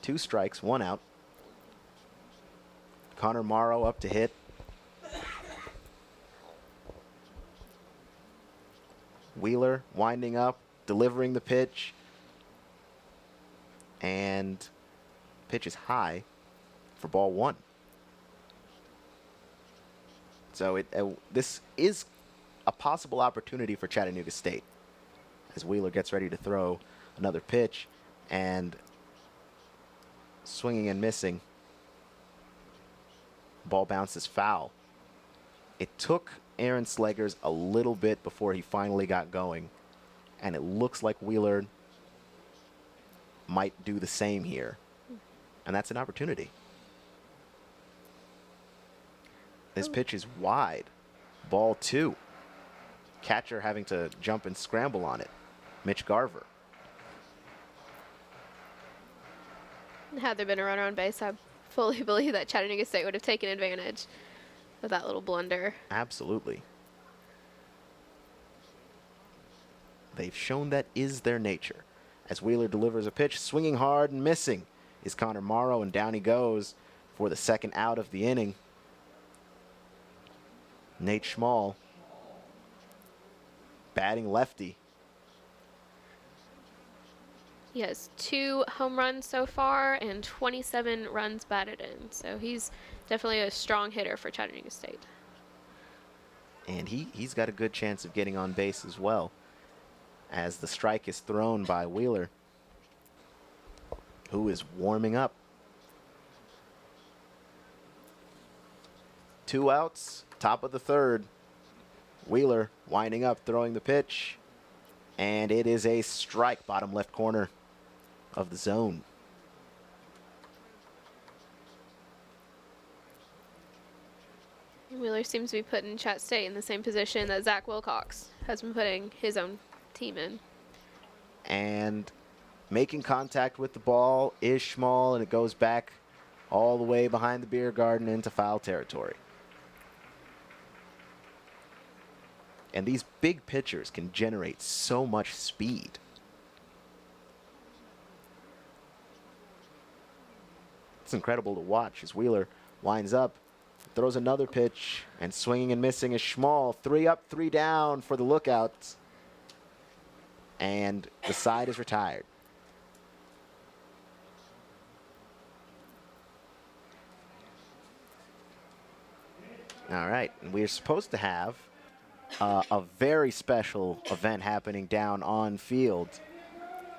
2 strikes, 1 out. Connor Morrow up to hit. Wheeler winding up, delivering the pitch. And pitch is high for ball 1. So this is a possible opportunity for Chattanooga State. as Wheeler gets ready to throw another pitch, and swinging and missing. Ball bounces foul. It took Aaron Slegers a little bit before he finally got going, and it looks like Wheeler might do the same here, and that's an opportunity. This pitch is wide. Ball 2. Catcher having to jump and scramble on it. Mitch Garver. Had there been a runner on base, I fully believe that Chattanooga State would have taken advantage of that little blunder. Absolutely. They've shown that is their nature. As Wheeler delivers a pitch, swinging hard and missing is Connor Morrow, and down he goes for the second out of the inning. Nate Schmall, batting lefty. He has 2 home runs so far and 27 runs batted in. So he's definitely a strong hitter for Chattanooga State. And he's got a good chance of getting on base as well, as the strike is thrown by Wheeler, who is warming up. 2 outs, top of the third. Wheeler winding up, throwing the pitch, and it is a strike, bottom left corner of the zone. Wheeler seems to be putting Chat State in the same position that Zach Wilcox has been putting his own team in. And making contact with the ball is Schmall, and it goes back all the way behind the beer garden into foul territory. And these big pitchers can generate so much speed. It's incredible to watch as Wheeler winds up, throws another pitch, and swinging and missing is Schmall. 3 up, 3 down for the Lookouts. And the side is retired. All right, and we're supposed to have a very special event happening down on field.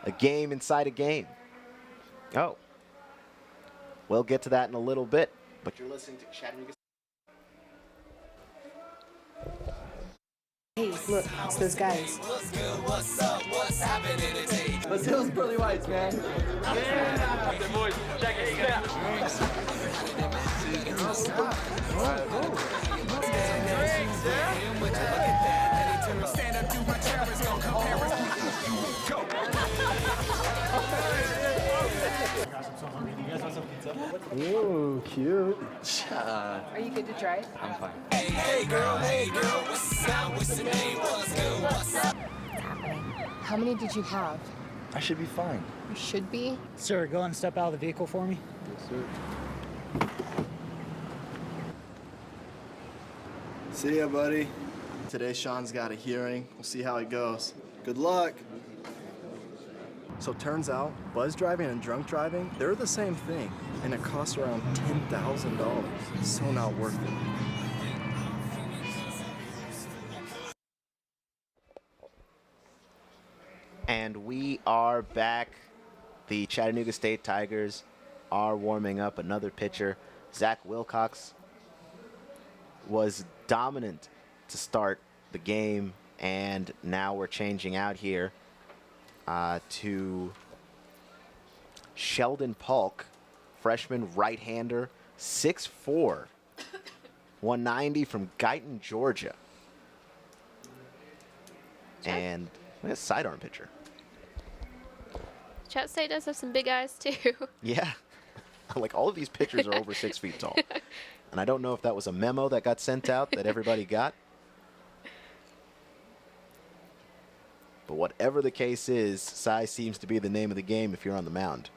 A game inside a game. Oh. We'll get to that in a little bit, but you're listening to Chattanooga. Hey, look, it's those guys. What's good? What's up? What's happening today? Let's do those pearly whites, man. Yeah! The boys, check it out. Stand up, do my cherries, go compare us. Ooh, cute. Are you good to try it? I'm fine. Hey girl, what's up? What's the name? What's good? What's up? How many did you have? I should be fine. You should be. Sir, go and step out of the vehicle for me. Yes, sir. See ya, buddy. Today, Sean's got a hearing. We'll see how it goes. Good luck. So turns out, buzz driving and drunk driving, they're the same thing, and it costs around $10,000. So not worth it. And we are back. The Chattanooga State Tigers are warming up. Another pitcher, Zach Wilcox, was dominant to start the game, and now we're changing out here to Sheldon Polk, freshman right-hander, 6'4", 190 from Guyton, Georgia. And a sidearm pitcher. Chat State does have some big eyes too. Yeah. Like all of these pitchers are over 6 feet tall. And I don't know if that was a memo that got sent out that everybody got. But whatever the case is, size seems to be the name of the game if you're on the mound.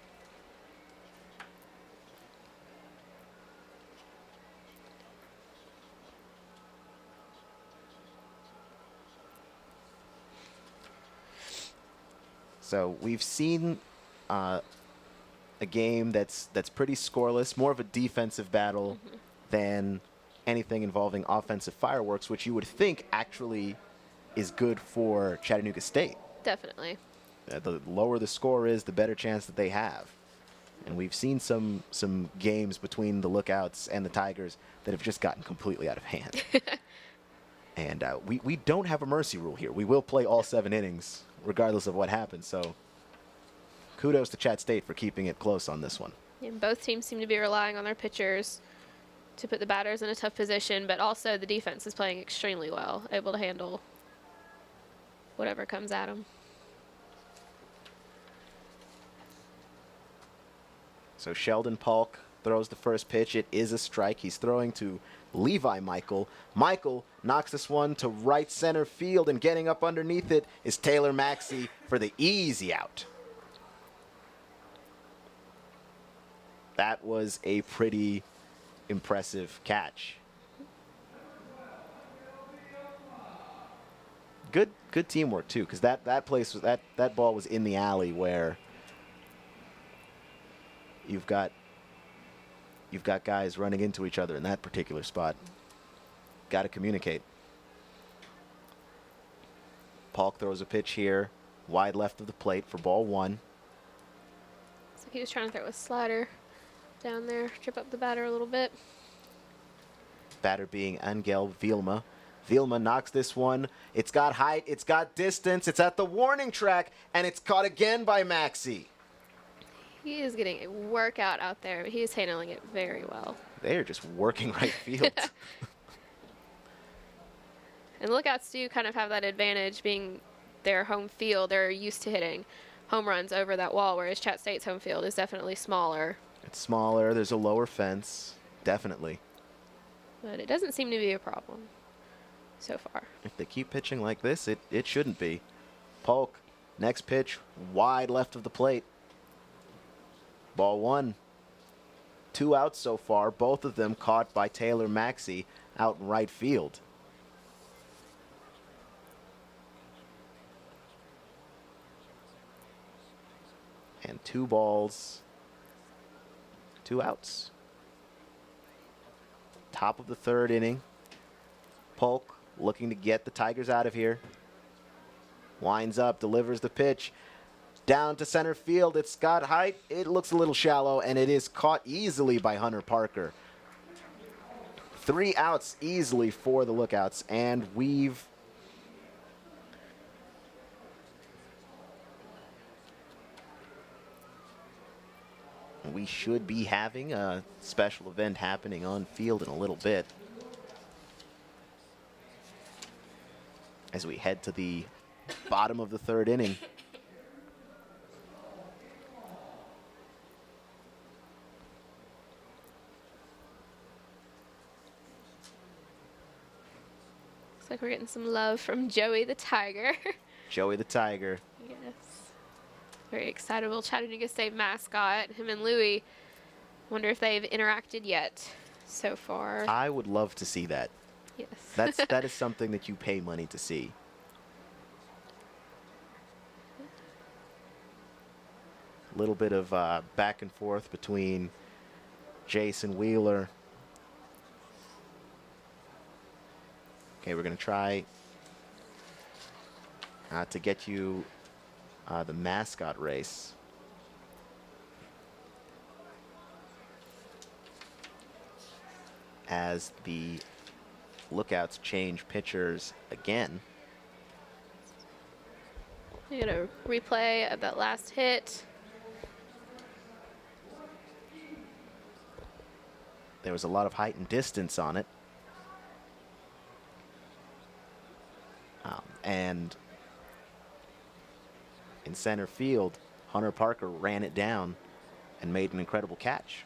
So we've seen a game that's pretty scoreless, more of a defensive battle than anything involving offensive fireworks, which you would think actually is good for Chattanooga State. Definitely. The lower the score is, the better chance that they have. And we've seen some games between the Lookouts and the Tigers that have just gotten completely out of hand. And we don't have a mercy rule here. We will play all 7 innings, regardless of what happens. So kudos to Chatt State for keeping it close on this one. And both teams seem to be relying on their pitchers to put the batters in a tough position, but also the defense is playing extremely well, able to handle whatever comes at them. So Sheldon Polk throws the first pitch. It is a strike. He's throwing to Levi Michael. Michael knocks this one to right center field, and getting up underneath it is Taylor Maxey for the easy out. That was a pretty impressive catch. Good teamwork too, because that place was that ball was in the alley where you've got guys running into each other in that particular spot. Got to communicate. Polk throws a pitch here, wide left of the plate for ball 1. So he was trying to throw a slider down there, trip up the batter a little bit. Batter being Angel Vilma. Vilma knocks this one. It's got height, it's got distance, it's at the warning track, and it's caught again by Maxey. He is getting a workout out there, but he is handling it very well. They are just working right field. And Lookouts do kind of have that advantage being their home field. They're used to hitting home runs over that wall, whereas Chatt State's home field is definitely smaller. It's smaller, there's a lower fence, definitely. But it doesn't seem to be a problem so far. If they keep pitching like this, it shouldn't be. Polk, next pitch, wide left of the plate. Ball 1. 2 outs so far, both of them caught by Taylor Maxey out in right field. And 2 balls, 2 outs. Top of the 3rd inning. Polk looking to get the Tigers out of here. Winds up, delivers the pitch. Down to center field. It's got height. It looks a little shallow, and it is caught easily by Hunter Parker. 3 outs easily for the Lookouts, and we should be having a special event happening on field in a little bit as we head to the bottom of the 3rd inning. Looks like we're getting some love from Joey the Tiger. Joey the Tiger. Yes. Very excitable Chattanooga State mascot. Him and Louie. Wonder if they've interacted yet so far. I would love to see that. Yes. That is something that you pay money to see. A little bit of back and forth between Jason Wheeler. Okay, we're going to try to get you the mascot race. As the Lookouts change pitchers again. We got a replay of that last hit. There was a lot of height and distance on it. And in center field, Hunter Parker ran it down and made an incredible catch.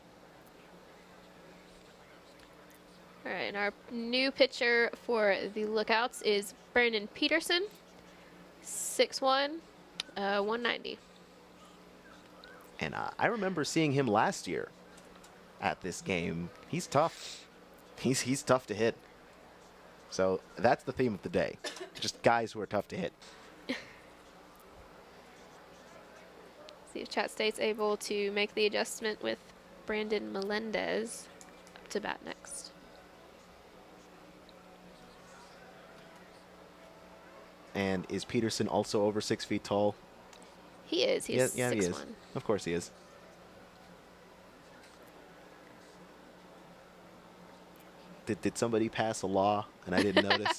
All right, and our new pitcher for the Lookouts is Brandon Peterson, 6'1", 190. And I remember seeing him last year at this game. He's tough. He's tough to hit. So that's the theme of the day. Just guys who are tough to hit. See if Chatt State's able to make the adjustment with Brandon Melendez up to bat next. And is Peterson also over 6 feet tall? He is. He's yeah, he 6'1". is. Of course he is. Did somebody pass a law and I didn't notice?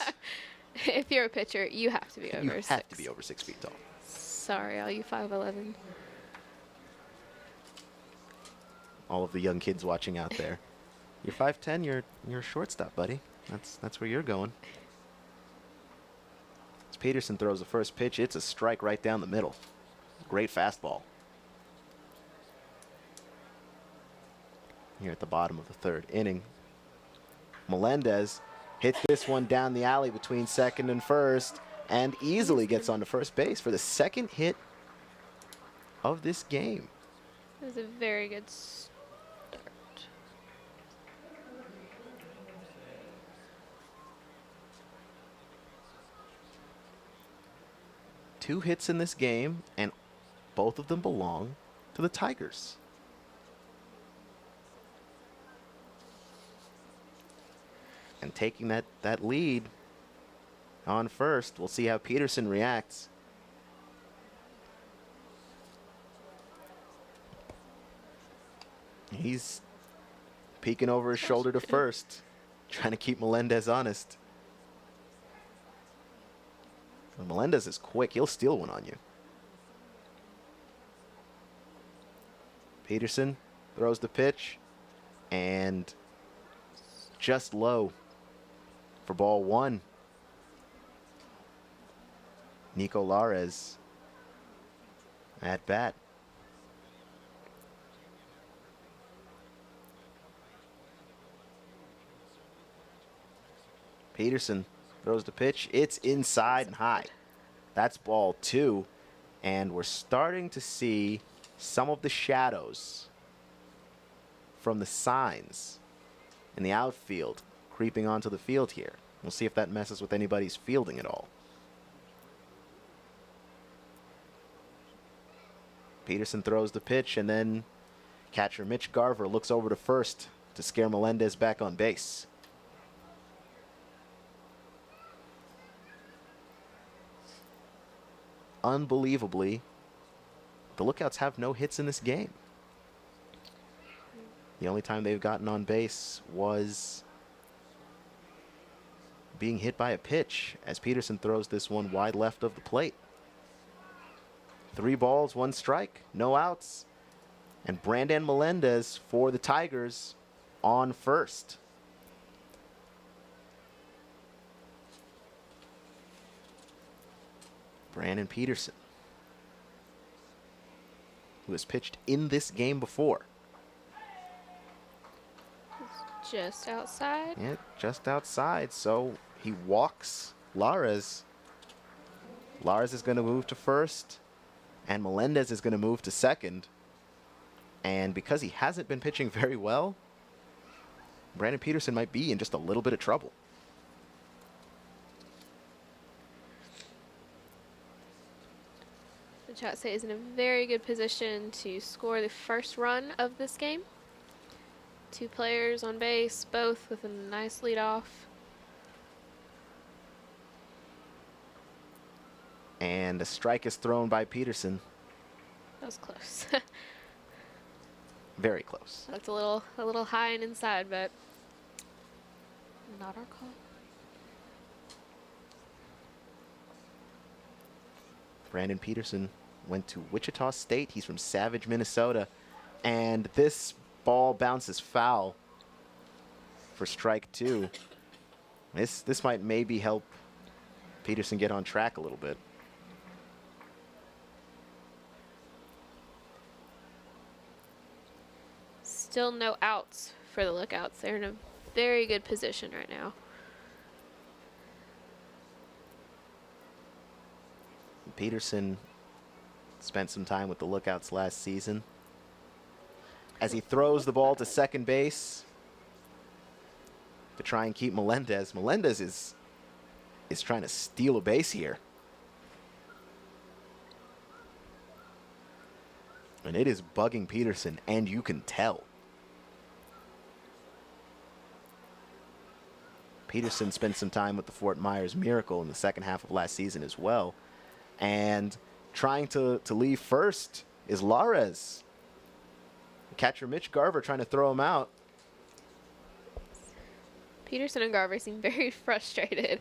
If you're a pitcher, you have to be over You 6. have to be over 6 feet tall. Sorry, all you 5'11". All of the young kids watching out there. You're 5'10", you're a shortstop, buddy. That's where you're going. As Peterson throws the first pitch, it's a strike right down the middle. Great fastball. Here at the bottom of the 3rd inning. Melendez hits this one down the alley between 2nd and 1st and easily gets onto first base for the 2nd hit of this game. That was a very good start. 2 hits in this game, and both of them belong to the Tigers. And taking that lead on first, we'll see how Peterson reacts. He's peeking over his shoulder to first, trying to keep Melendez honest. When Melendez is quick, he'll steal one on you. Peterson throws the pitch, and just low for ball 1. Nico Lares at bat. Peterson throws the pitch. It's inside and high. That's ball 2. And we're starting to see some of the shadows from the signs in the outfield creeping onto the field here. We'll see if that messes with anybody's fielding at all. Peterson throws the pitch, and then catcher Mitch Garver looks over to first to scare Melendez back on base. Unbelievably, the Lookouts have no hits in this game. The only time they've gotten on base was being hit by a pitch as Peterson throws this one wide left of the plate. 3 balls, 1 strike, no outs. And Brandon Melendez for the Tigers on first. Brandon Peterson, who has pitched in this game before. Just outside. Yeah, just outside. So he walks Lares. Lares is going to move to first, and Melendez is going to move to second. And because he hasn't been pitching very well, Brandon Peterson might be in just a little bit of trouble. The Chat State is in a very good position to score the first run of this game. 2 players on base, both with a nice lead off. And a strike is thrown by Peterson. That was close. Very close. That's a little high and inside, but not our call. Brandon Peterson went to Wichita State. He's from Savage, Minnesota. And this ball bounces foul for strike 2. This might maybe help Peterson get on track a little bit. Still no outs for the Lookouts. They're in a very good position right now. Peterson spent some time with the Lookouts last season. As he throws the ball to second base to try and keep Melendez. Melendez is trying to steal a base here. And it is bugging Peterson, and you can tell. Peterson spent some time with the Fort Myers Miracle in the second half of last season as well. And trying to leave first is Lares. Catcher Mitch Garver trying to throw him out. Peterson and Garver seem very frustrated.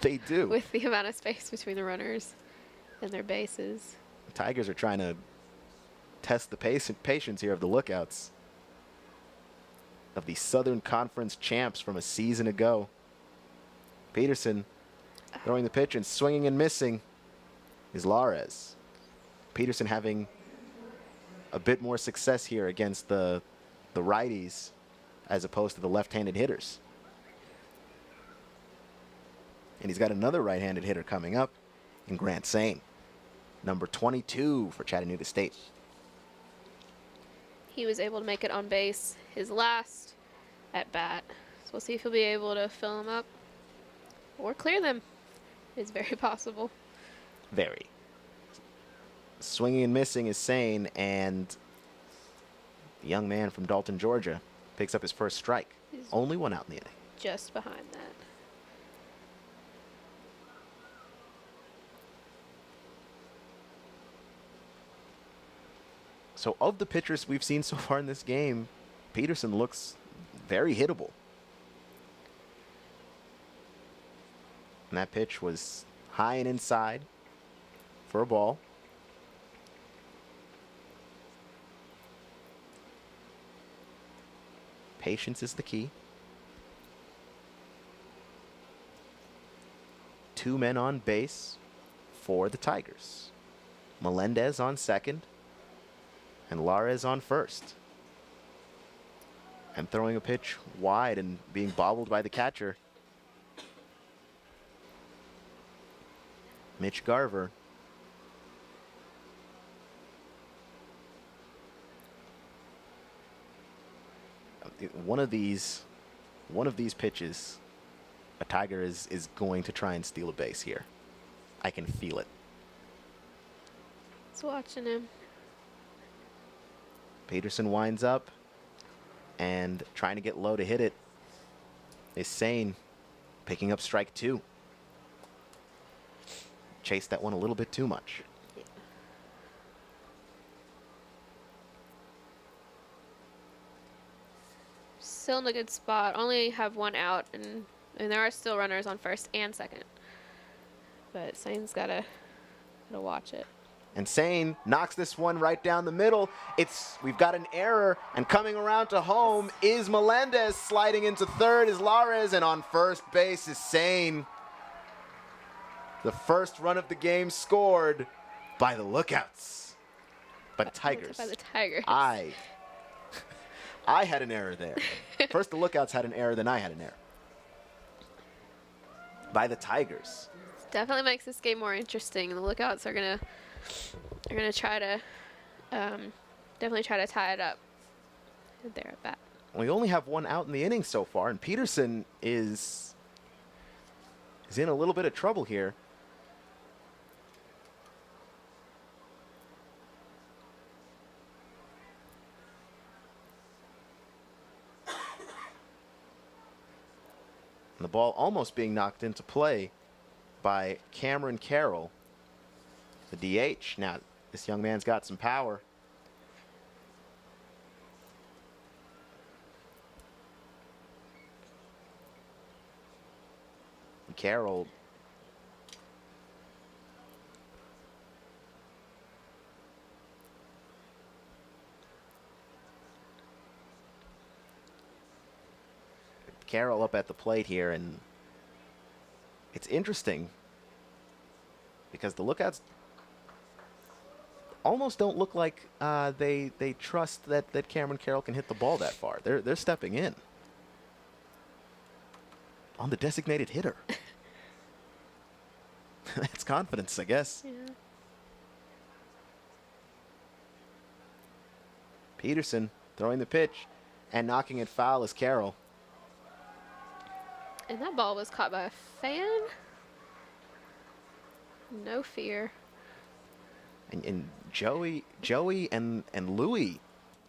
They do. With the amount of space between the runners and their bases. The Tigers are trying to test the patience here of the Lookouts. Of the Southern Conference champs from a season ago. Peterson throwing the pitch and swinging and missing is Lares. Peterson having a bit more success here against the righties as opposed to the left-handed hitters. And he's got another right-handed hitter coming up in Grant Sane, number 22 for Chattanooga State. He was able to make it on base his last at bat. So we'll see if he'll be able to fill them up or clear them. It's very possible. Very. Swinging and missing is Sane, and the young man from Dalton, Georgia, picks up his first strike. He's only one out in the inning. Just behind that. So of the pitchers we've seen so far in this game, Peterson looks very hittable. And that pitch was high and inside for a ball. Patience is the key. 2 men on base for the Tigers. Melendez on second and Lares on first. And throwing a pitch wide and being bobbled by the catcher. Mitch Garver. One of these pitches, a Tiger is going to try and steal a base here. I can feel it. Just watching him. Peterson winds up and trying to get low to hit it is Sane, picking up strike 2. Chased that one a little bit too much. Yeah. Still in a good spot. Only have 1 out, and there are still runners on first and second. But Sane's gotta watch it. And Sane knocks this one right down the middle. We've got an error, and coming around to home is Melendez. Sliding into third is Lares, and on first base is Sane. The first run of the game scored by the Lookouts. But Tigers. By the Tigers. I had an error there. First the Lookouts had an error, then I had an error. By the Tigers. Definitely makes this game more interesting. The Lookouts are gonna try to definitely try to tie it up there at bat. We only have 1 out in the inning so far, and Peterson is in a little bit of trouble here. And the ball almost being knocked into play by Cameron Carroll, the DH. Now, this young man's got some power. And Carroll up at the plate here, and it's interesting because the Lookouts almost don't look like they trust that Cameron Carroll can hit the ball that far. They're stepping in on the designated hitter. That's confidence, I guess. Yeah. Peterson throwing the pitch and knocking it foul is Carroll. And that ball was caught by a fan. No fear. And Joey and Louie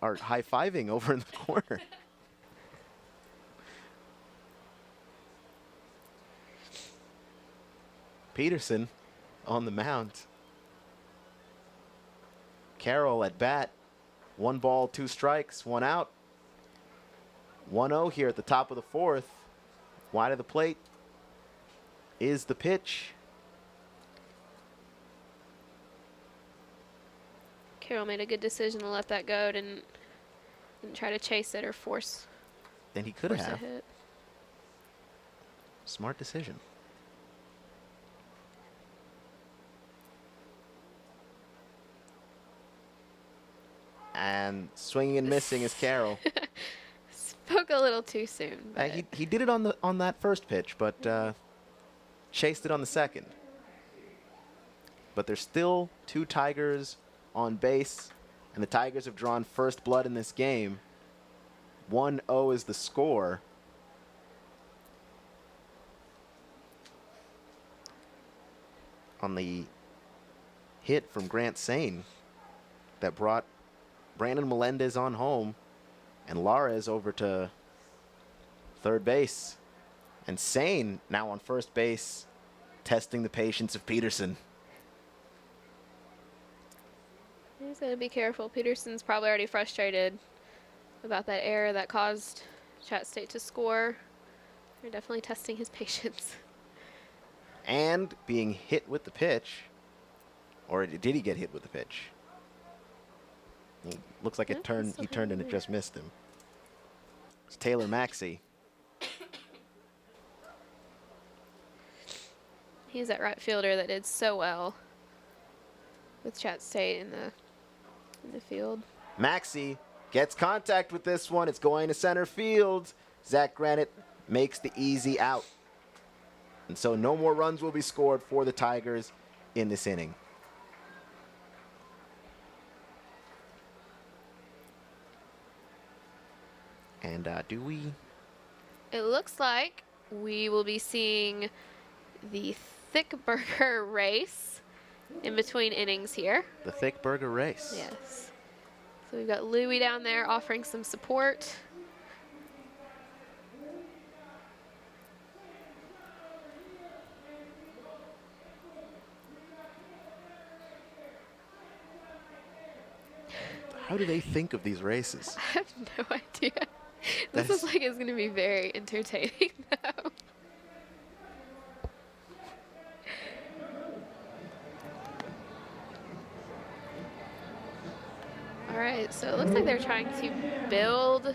are high-fiving over in the corner. Peterson on the mound. Carroll at bat. 1 ball, 2 strikes, 1 out. 1-0 here at the top of the 4th. Wide of the plate is the pitch. Carroll made a good decision to let that go. Didn't try to chase it or force. And he could force have. a hit. Smart decision. And swinging and missing is Carroll. Spoke a little too soon. He did it on that first pitch, but chased it on the second. But there's still 2 Tigers on base, and the Tigers have drawn first blood in this game. 1-0 is the score. On the hit from Grant Sane that brought Brandon Melendez on home and Lares over to third base. And Sane now on first base, testing the patience of Peterson. He's going to be careful. Peterson's probably already frustrated about that error that caused Chat State to score. They're definitely testing his patience. And being hit with the pitch. Or did he get hit with the pitch? It looks like he turned and it just missed him. It's Taylor Maxey. He's that right fielder that did so well with Chat State in the field. Maxey gets contact with this one. It's going to center field. Zach Granite makes the easy out. And so no more runs will be scored for the Tigers in this inning. And It looks like we will be seeing the thick burger race in between innings here. The thick burger race. Yes. So we've got Louie down there offering some support. How do they think of these races? I have no idea. This looks like it's going to be very entertaining, though. All right, so it looks like they're trying to build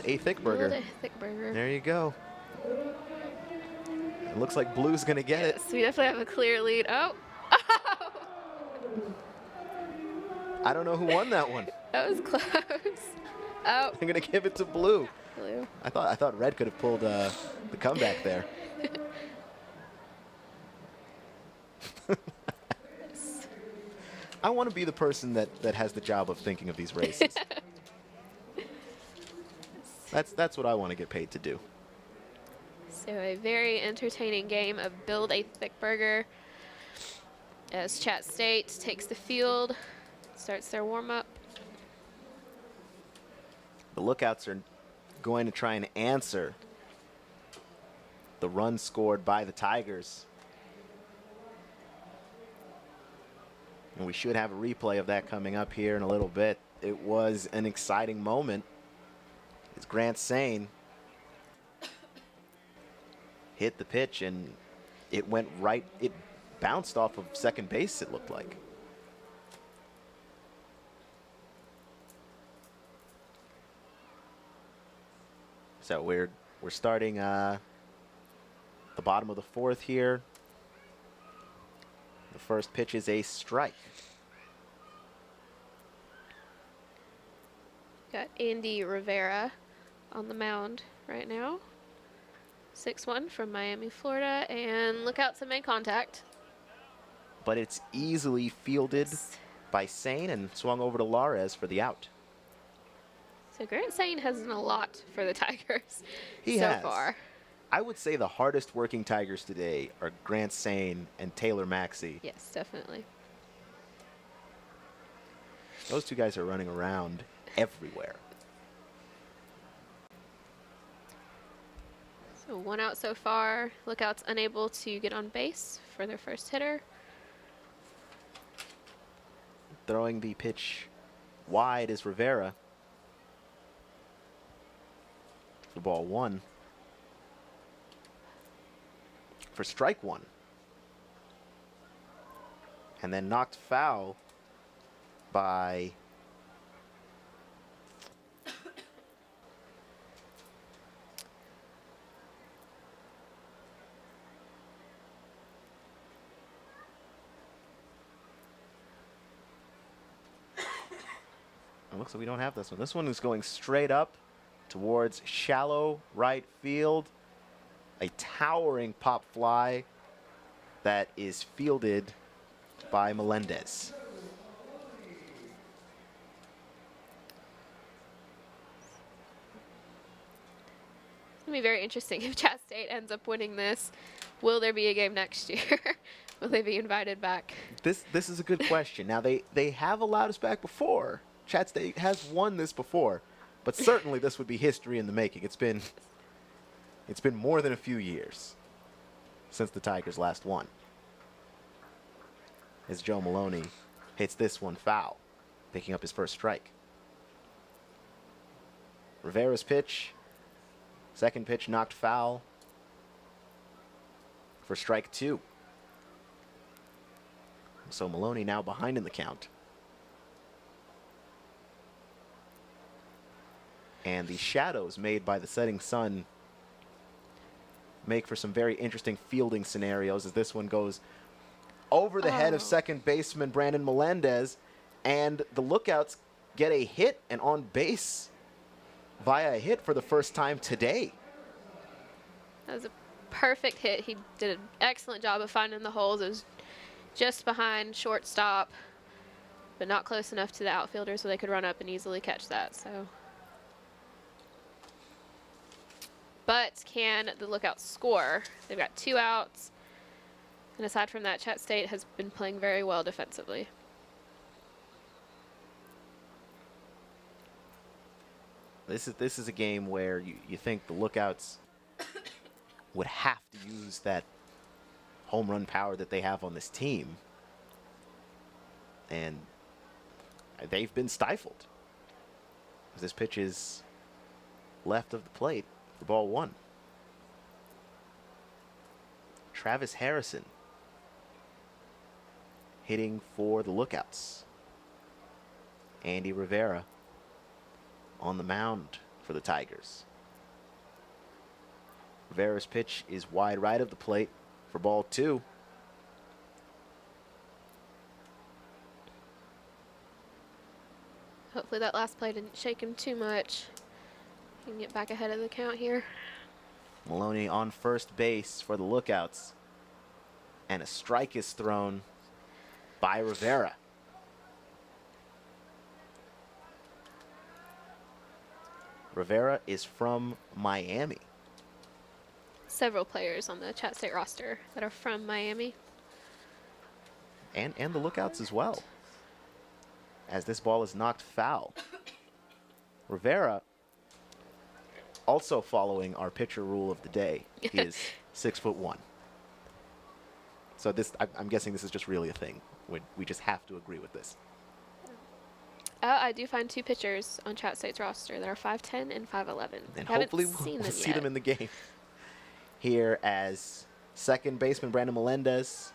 a thick burger. Build a thick burger. There you go. It looks like Blue's going to get it. So we definitely have a clear lead. Oh. I don't know who won that one. That was close. Oh. I'm going to give it to Blue. Blue. I thought Red could have pulled the comeback there. I want to be the person that has the job of thinking of these races. That's what I want to get paid to do. So a very entertaining game of Build a Thick Burger as Chat State takes the field, starts their warm-up. The Lookouts are going to try and answer the run scored by the Tigers. And we should have a replay of that coming up here in a little bit. It was an exciting moment. It's Grant Sane hit the pitch and it went right. It bounced off of second base, it looked like. So we're starting the bottom of the 4th here. The first pitch is a strike. Got Andy Rivera on the mound right now. 6'1" from Miami, Florida, and Lookouts have made contact. But it's easily fielded by Sane and swung over to Lares for the out. So Grant Sane has done a lot for the Tigers He so has. far. I would say the hardest working Tigers today are Grant Sane and Taylor Maxey. Yes, definitely. Those two guys are running around everywhere. So 1 out so far. Lookouts unable to get on base for their first hitter. Throwing the pitch wide is Rivera for ball 1. For strike 1. And then knocked foul by it looks like we don't have this one. This one is going straight up towards shallow right field. A towering pop fly that is fielded by Melendez. It's going to be very interesting if Chat State ends up winning this. Will there be a game next year? Will they be invited back? This is a good question. Now, they have allowed us back before. Chat State has won this before, but certainly this would be history in the making. It's been more than a few years since the Tigers last won. As Joe Maloney hits this one foul, picking up his first strike. Rivera's pitch, second pitch knocked foul for strike 2. So Maloney now behind in the count. And the shadows made by the setting sun make for some very interesting fielding scenarios as this one goes over the head of second baseman Brandon Melendez, and the Lookouts get a hit and on base via a hit for the first time today. That was a perfect hit. He did an excellent job of finding the holes. It was just behind shortstop, but not close enough to the outfielder so they could run up and easily catch that. So, but can the Lookouts score? They've got 2 outs. And aside from that, Chat State has been playing very well defensively. This is a game where you think the Lookouts would have to use that home run power that they have on this team. And they've been stifled. This pitch is left of the plate for ball 1. Travis Harrison hitting for the Lookouts. Andy Rivera on the mound for the Tigers. Rivera's pitch is wide right of the plate for ball 2. Hopefully that last play didn't shake him too much. He can get back ahead of the count here. Maloney on first base for the Lookouts. And a strike is thrown by Rivera. Rivera is from Miami. Several players on the Chat State roster that are from Miami. And the Lookouts as well. As this ball is knocked foul. Rivera, also following our pitcher rule of the day, he is 6'1". So this, I'm guessing this is just really a thing. We just have to agree with this. I do find 2 pitchers on Chat State's roster that are 5'10" and 5'11". And hopefully we'll see them in the game. Here as second baseman Brandon Melendez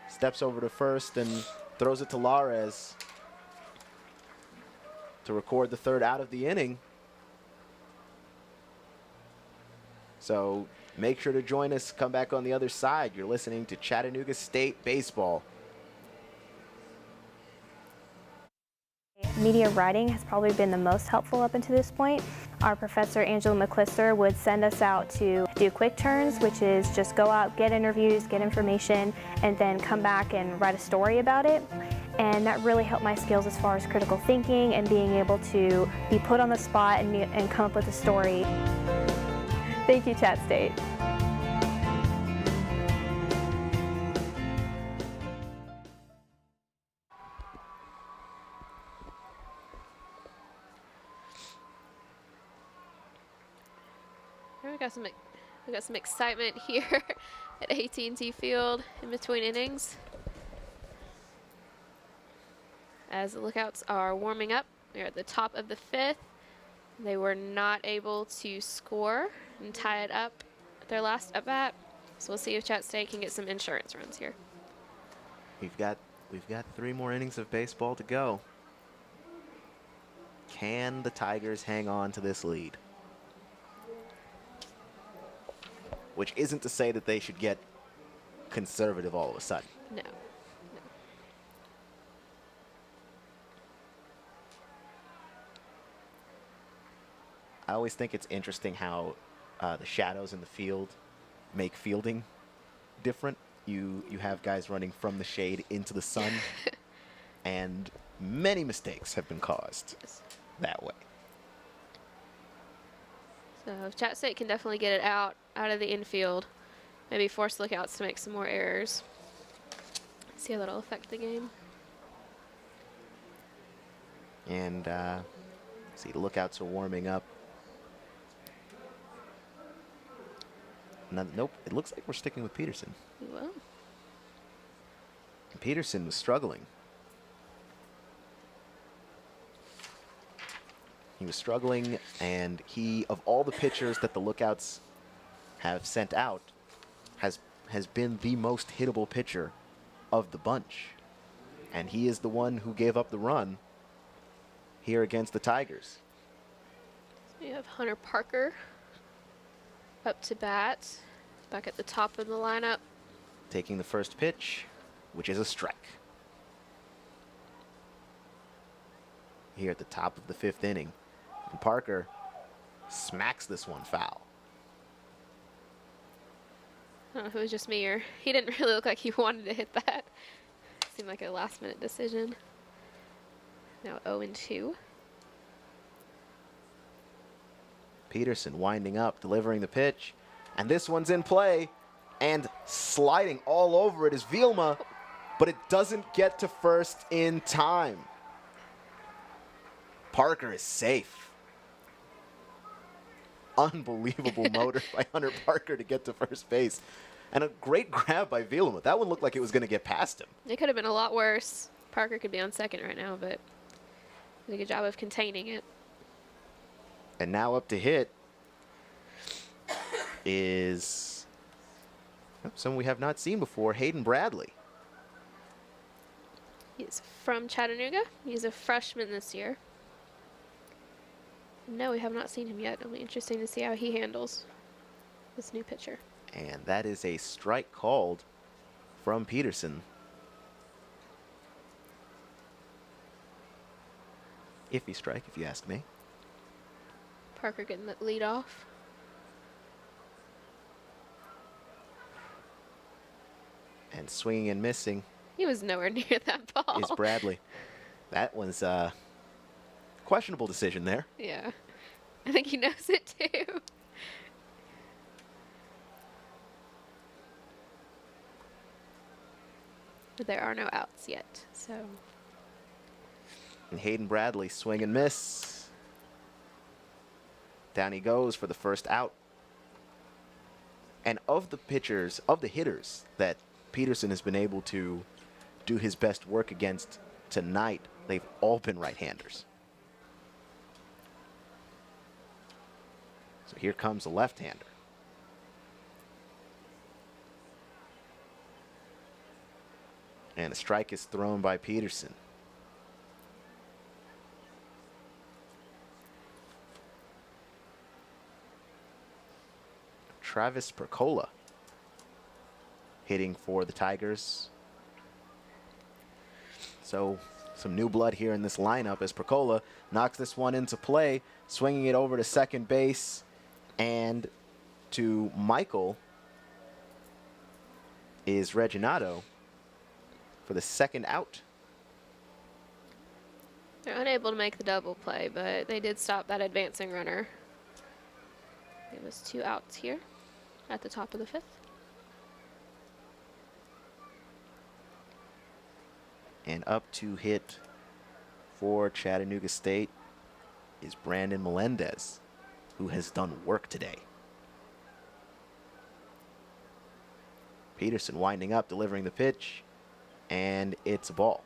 steps over to first and throws it to Lares to record the 3rd out of the inning. So make sure to join us. Come back on the other side. You're listening to Chattanooga State Baseball. Media writing has probably been the most helpful up until this point. Our professor, Angela McClister, would send us out to do quick turns, which is just go out, get interviews, get information, and then come back and write a story about it. And that really helped my skills as far as critical thinking and being able to be put on the spot and come up with a story. Thank you, Chat State. Here we got some We got some excitement here at AT&T Field in between innings. As the Lookouts are warming up, they're at the top of the 5th. They were not able to score and tie it up at their last at bat. So we'll see if Chat State can get some insurance runs here. We've got 3 more innings of baseball to go. Can the Tigers hang on to this lead? Which isn't to say that they should get conservative all of a sudden. No. I always think it's interesting how the shadows in the field make fielding different. You have guys running from the shade into the sun, and many mistakes have been caused that way. So Chat State can definitely get it out of the infield. Maybe force Lookouts to make some more errors. See how that'll affect the game. And see, the Lookouts are warming up. Nope, it looks like we're sticking with Peterson. Well, Peterson was struggling. He was struggling, and he, of all the pitchers that the Lookouts have sent out, has been the most hittable pitcher of the bunch. And he is the one who gave up the run here against the Tigers. we have Hunter Parker up to bat, back at the top of the lineup. Taking the first pitch, which is a strike. Here at the top of the 5th inning. And Parker smacks this one foul. I don't know if it was just me or he didn't really look like he wanted to hit that. Seemed like a last-minute decision. Now 0-2. Peterson winding up, delivering the pitch. And this one's in play. And sliding all over it is Vilma. But it doesn't get to first in time. Parker is safe. Unbelievable motor by Hunter Parker to get to first base. And a great grab by Vilma. That one looked like it was going to get past him. It could have been a lot worse. Parker could be on second right now, but did a good job of containing it. And now up to hit is someone we have not seen before, Hayden Bradley. He's from Chattanooga. He's a freshman this year. No, we have not seen him yet. It'll be interesting to see how he handles this new pitcher. And that is a strike called from Peterson. Iffy strike, if you ask me. Parker getting the lead off. And swinging and missing. He was nowhere near that ball. Is Bradley. That one's a questionable decision there. Yeah. I think he knows it too. But there are no outs yet, so. And Hayden Bradley swing and miss. Down he goes for the first out. And of the pitchers, of the hitters that Peterson has been able to do his best work against tonight, they've all been right-handers. So here comes a left-hander. And a strike is thrown by Peterson. Travis Percola hitting for the Tigers. So some new blood here in this lineup as Percola knocks this one into play, swinging it over to second base and to Michael is Reginato for the second out. They're unable to make the double play, but they did stop that advancing runner. It was 2 outs here at the top of the 5th. And up to hit for Chattanooga State is Brandon Melendez, who has done work today. Peterson winding up, delivering the pitch, and it's a ball.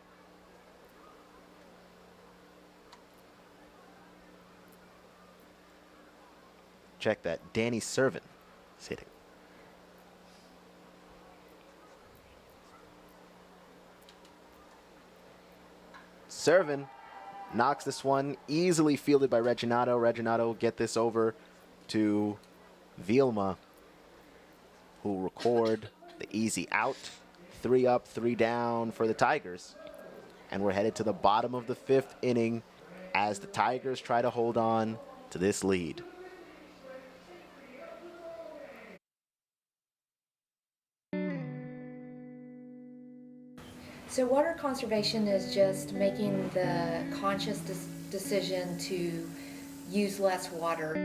Check that. Danny Servin is hitting. Servin knocks this one, easily fielded by Reginato. Reginato will get this over to Vilma, who will record the easy out. 3 up, 3 down for the Tigers. And we're headed to the bottom of the 5th inning as the Tigers try to hold on to this lead. So water conservation is just making the conscious decision to use less water.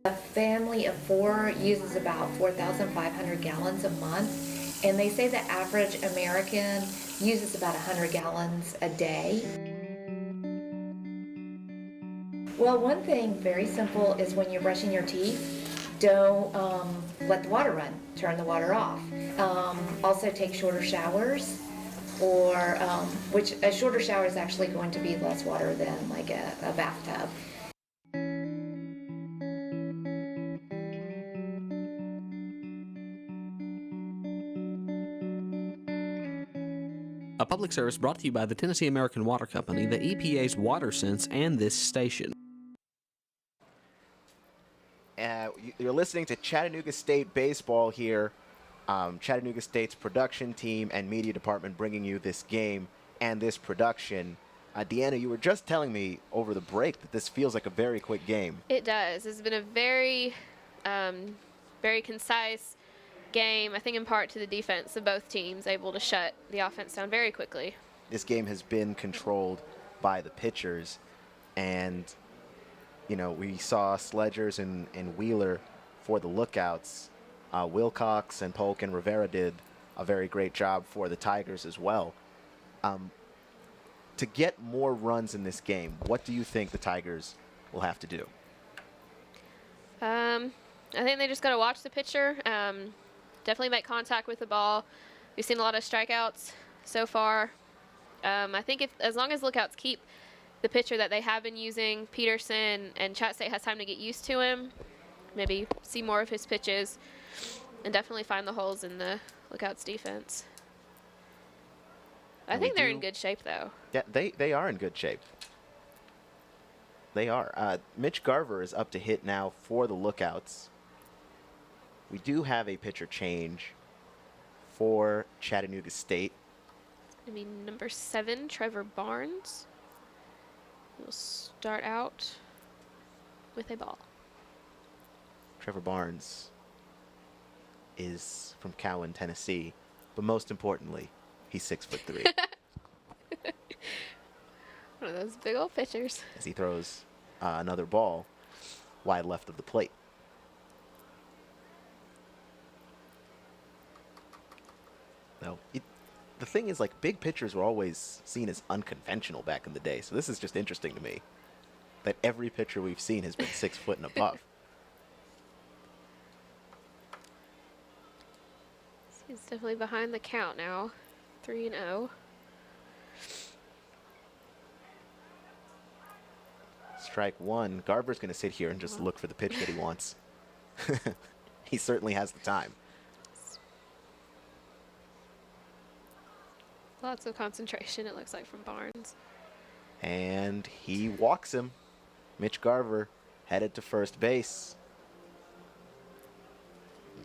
A family of 4 uses about 4,500 gallons a month, and they say the average American uses about 100 gallons a day. Well, one thing very simple is when you're brushing your teeth, don't let the water run. Turn the water off. Also take shorter showers, or which a shorter shower is actually going to be less water than like a bathtub. A public service brought to you by the Tennessee American Water Company, the EPA's WaterSense, and this station. You're listening to Chattanooga State Baseball here. Chattanooga State's production team and media department bringing you this game and this production. Deanna, you were just telling me over the break that this feels like a very quick game. It does. It's been a very, very concise game, I think in part to the defense of both teams, able to shut the offense down very quickly. This game has been controlled by the pitchers, and you know, we saw Sledgers and Wheeler for the lookouts. Wilcox and Polk and Rivera did a very great job for the Tigers as well. To get more runs in this game, what do you think the Tigers will have to do? I think they just got to watch the pitcher. Definitely make contact with the ball. We've seen a lot of strikeouts so far. I think as long as lookouts keep the pitcher that they have been using, Peterson, and Chatt State has time to get used to him, maybe see more of his pitches, and definitely find the holes in the lookouts defense. I think they're in good shape, though. Yeah, they are in good shape. They are. Mitch Garver is up to hit now for the lookouts. We do have a pitcher change for Chattanooga State. I mean, number 7, Trevor Barnes, will start out with a ball. Trevor Barnes is from Cowan, Tennessee, but most importantly, he's 6'3". One of those big old pitchers. As he throws another ball wide left of the plate. No, the thing is, like, big pitchers were always seen as unconventional back in the day, so this is just interesting to me that every pitcher we've seen has been 6 foot and above. He's definitely behind the count now, 3-0. Strike 1. Garver's going to sit here and just look for the pitch that he wants. He certainly has the time. Lots of concentration, it looks like, from Barnes. And he walks him. Mitch Garver headed to first base.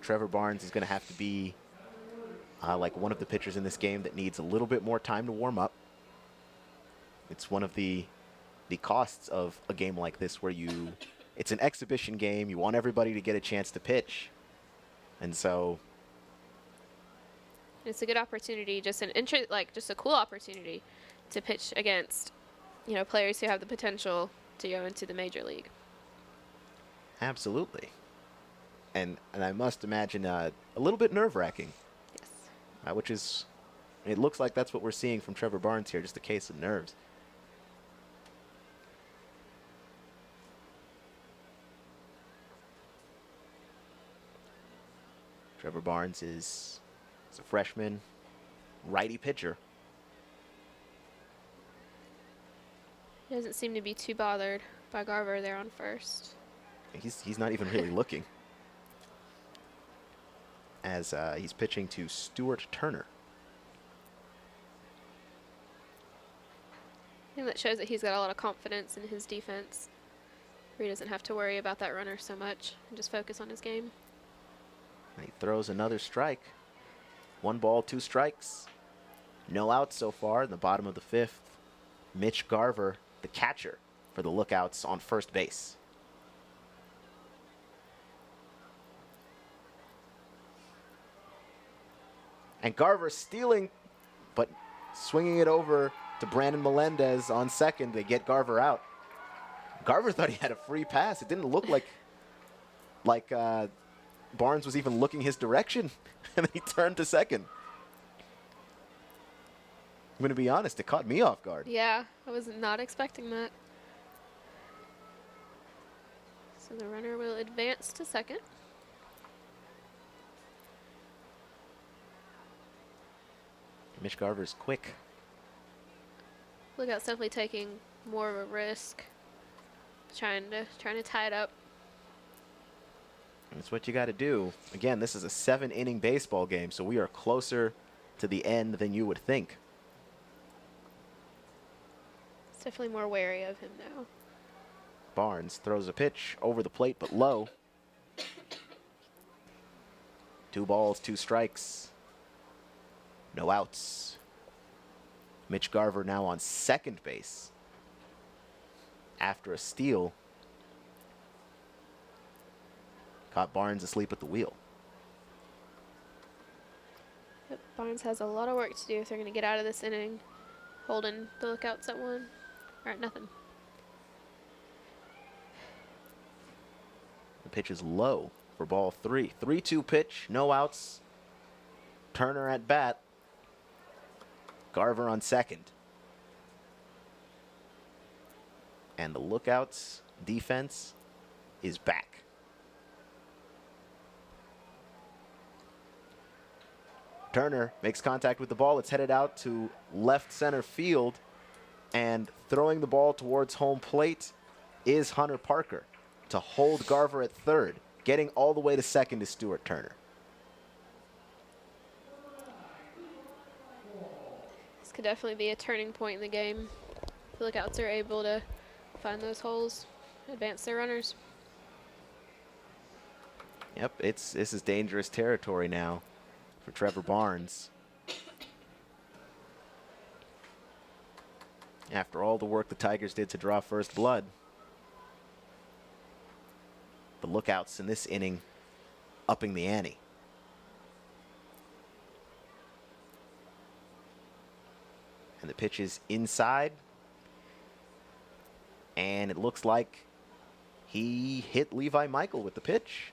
Trevor Barnes is going to have to be like one of the pitchers in this game that needs a little bit more time to warm up. It's one of the costs of a game like this where it's an exhibition game. You want everybody to get a chance to pitch. And so it's a good opportunity, just a cool opportunity to pitch against, players who have the potential to go into the major league. Absolutely. And I must imagine a little bit nerve-wracking. Yes. Which is, it looks like that's what we're seeing from Trevor Barnes here, just a case of nerves. Trevor Barnes is a freshman righty pitcher. He doesn't seem to be too bothered by Garver there on first. He's not even really looking. As he's pitching to Stuart Turner. I think that shows that he's got a lot of confidence in his defense, where he doesn't have to worry about that runner so much and just focus on his game. And he throws another strike. 1 ball, 2 strikes. No outs so far in the bottom of the 5th. Mitch Garver, the catcher for the Lookouts, on first base. And Garver stealing, but swinging it over to Brandon Melendez on second. They get Garver out. Garver thought he had a free pass. It didn't look like Barnes was even looking his direction, and then he turned to second. I'm going to be honest, it caught me off guard. Yeah, I was not expecting that. So the runner will advance to second. Mitch Garver's quick. Lookout's definitely taking more of a risk, trying to tie it up. That's what you got to do. Again, this is a 7-inning baseball game, so we are closer to the end than you would think. It's definitely more wary of him now. Barnes throws a pitch over the plate, but low. 2 balls, 2 strikes. No outs. Mitch Garver now on second base after a steal. Caught Barnes asleep at the wheel. Yep, Barnes has a lot of work to do if they're going to get out of this inning. Holding the Lookouts at 1, or at nothing. The pitch is low for ball 3. 3-2 pitch, no outs. Turner at bat. Garver on second. And the Lookouts defense is back. Turner makes contact with the ball. It's headed out to left center field. And throwing the ball towards home plate is Hunter Parker to hold Garver at third. Getting all the way to second is Stuart Turner. This could definitely be a turning point in the game. The Lookouts are able to find those holes, advance their runners. Yep, this is dangerous territory now for Trevor Barnes. After all the work the Tigers did to draw first blood, the Lookouts in this inning upping the ante. And the pitch is inside. And it looks like he hit Levi Michael with the pitch.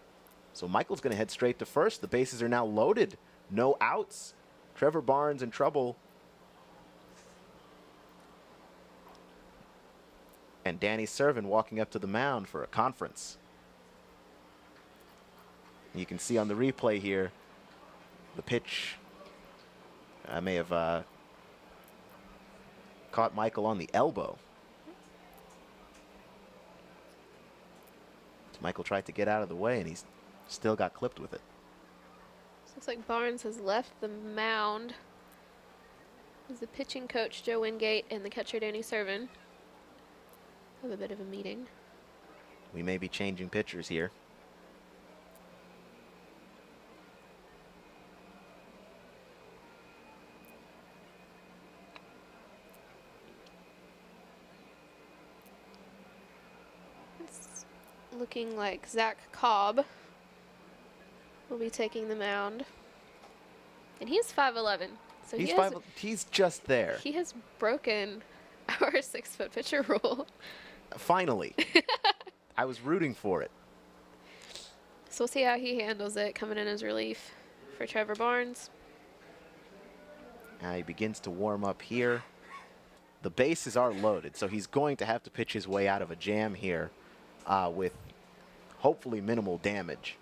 So Michael's going to head straight to first. The bases are now loaded. No outs. Trevor Barnes in trouble. And Danny Servin walking up to the mound for a conference. You can see on the replay here, the pitch may have caught Michael on the elbow. So Michael tried to get out of the way, and he's still got clipped with it. So looks like Barnes has left the mound. As the pitching coach, Joe Wingate, and the catcher, Danny Servin, have a bit of a meeting. We may be changing pitchers here. It's looking like Zach Cobb will be taking the mound. And he's 5'11", so he's just there. He has broken our 6-foot pitcher rule. Finally. I was rooting for it. So we'll see how he handles it, coming in as relief for Trevor Barnes. He begins to warm up here. The bases are loaded, so he's going to have to pitch his way out of a jam here with hopefully minimal damage.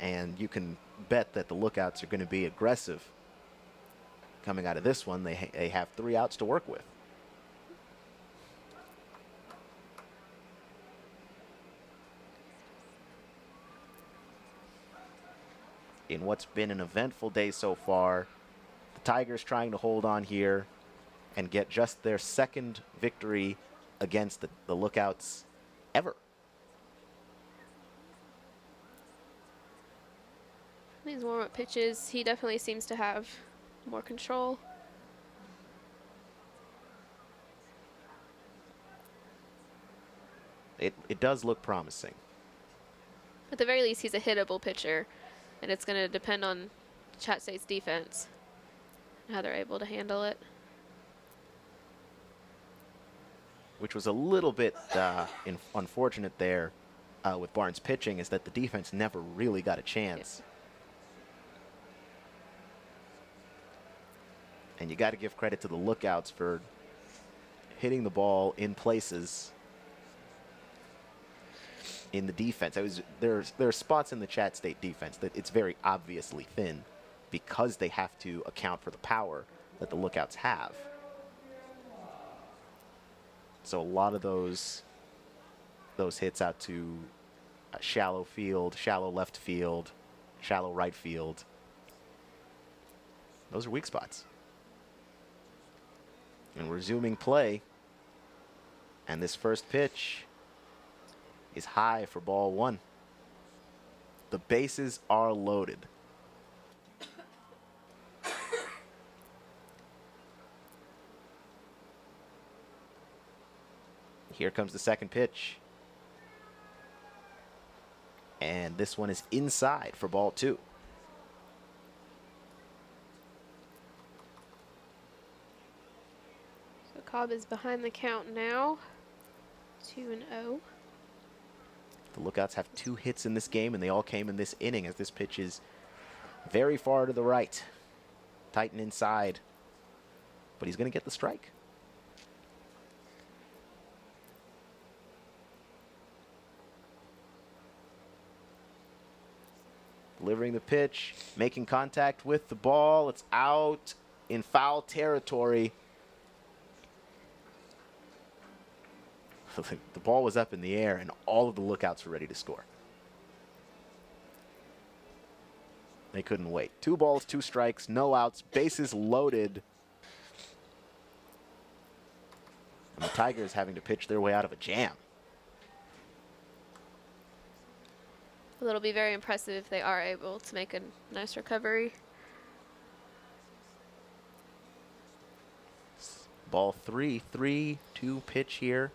And you can bet that the lookouts are going to be aggressive coming out of this one. They have 3 outs to work with. In what's been an eventful day so far, the Tigers trying to hold on here and get just their 2nd victory against the Lookouts ever. These warm-up pitches, he definitely seems to have more control. It does look promising. At the very least, he's a hittable pitcher, and it's going to depend on Chat State's defense and how they're able to handle it. Which was a little bit unfortunate there with Barnes pitching, is that the defense never really got a chance. And you got to give credit to the Lookouts for hitting the ball in places in the defense. There are spots in the Chat State defense that it's very obviously thin because they have to account for the power that the Lookouts have. So a lot of those hits out to shallow field, shallow left field, shallow right field, those are weak spots. And resuming play, and this first pitch is high for ball 1. The bases are loaded. Here comes the second pitch. And this one is inside for ball 2. So Cobb is behind the count now, 2-0. The Lookouts have 2 hits in this game, and they all came in this inning, as this pitch is very far to the right. Tighten inside. But he's going to get the strike. Delivering the pitch, making contact with the ball. It's out in foul territory. The ball was up in the air, and all of the Lookouts were ready to score. They couldn't wait. 2 balls, 2 strikes, no outs, bases loaded. And the Tigers having to pitch their way out of a jam. Well, it'll be very impressive if they are able to make a nice recovery. Ball 3, 3-2 pitch here.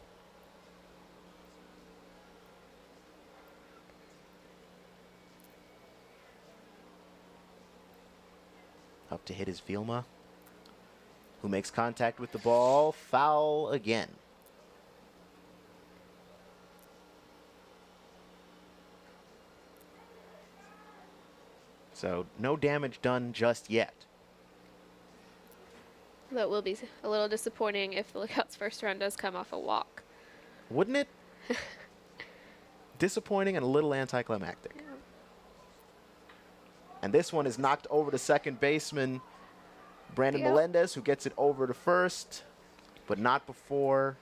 Up to hit is Vilma, who makes contact with the ball. Foul again. So no damage done just yet. That will be a little disappointing if the Lookouts' first run does come off a walk. Wouldn't it? Disappointing and a little anticlimactic. Yeah. And this one is knocked over to second baseman Brandon Melendez, who gets it over to first, but not before.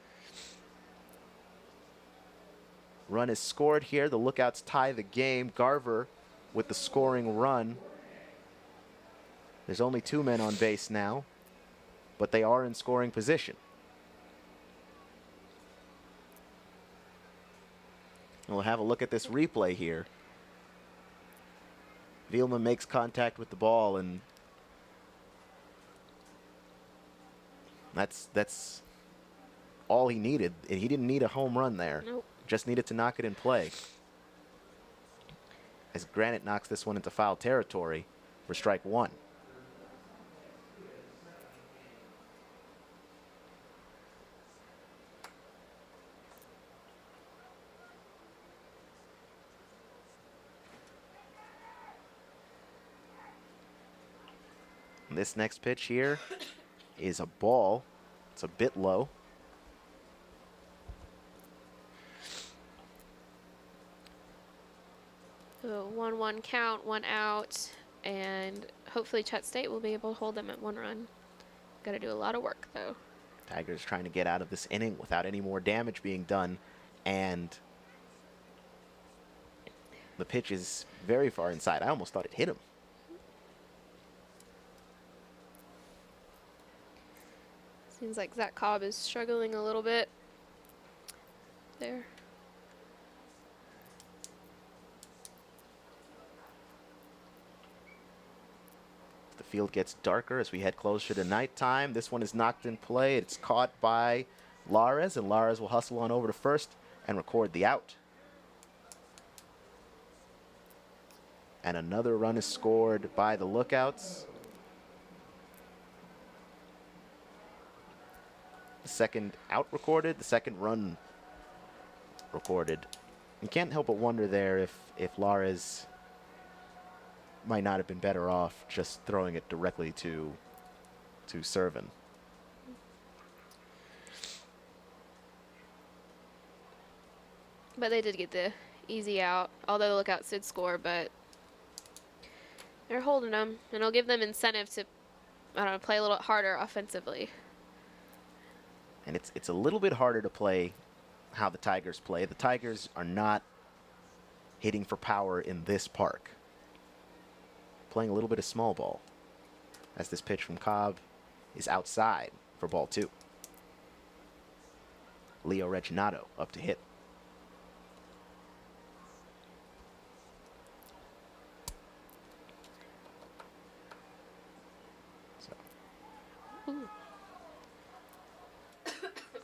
Run is scored here. The Lookouts tie the game. Garver with the scoring run. There's only 2 men on base now, but they are in scoring position. And we'll have a look at this replay here. Vilma makes contact with the ball, and that's all he needed. He didn't need a home run there. Nope. Just needed to knock it in play. As Granite knocks this one into foul territory for strike 1. And this next pitch here is a ball. It's a bit low. So 1-1 count, 1 out, and hopefully Chet State will be able to hold them at 1 run. Got to do a lot of work though. Tigers trying to get out of this inning without any more damage being done, and the pitch is very far inside. I almost thought it hit him. Seems like Zach Cobb is struggling a little bit there. The field gets darker as we head closer to nighttime. This one is knocked in play. It's caught by Lares, and Lares will hustle on over to first and record the out. And another run is scored by the Lookouts. The second out recorded, the second run recorded. You can't help but wonder there if Lares might not have been better off just throwing it directly to Servin. But they did get the easy out, although the Lookouts did score, but they're holding them, and it'll give them incentive to, I don't know, play a little harder offensively. And it's a little bit harder to play how the Tigers play. The Tigers are not hitting for power in this park. Playing a little bit of small ball as this pitch from Cobb is outside for ball 2. Leo Reginato up to hit.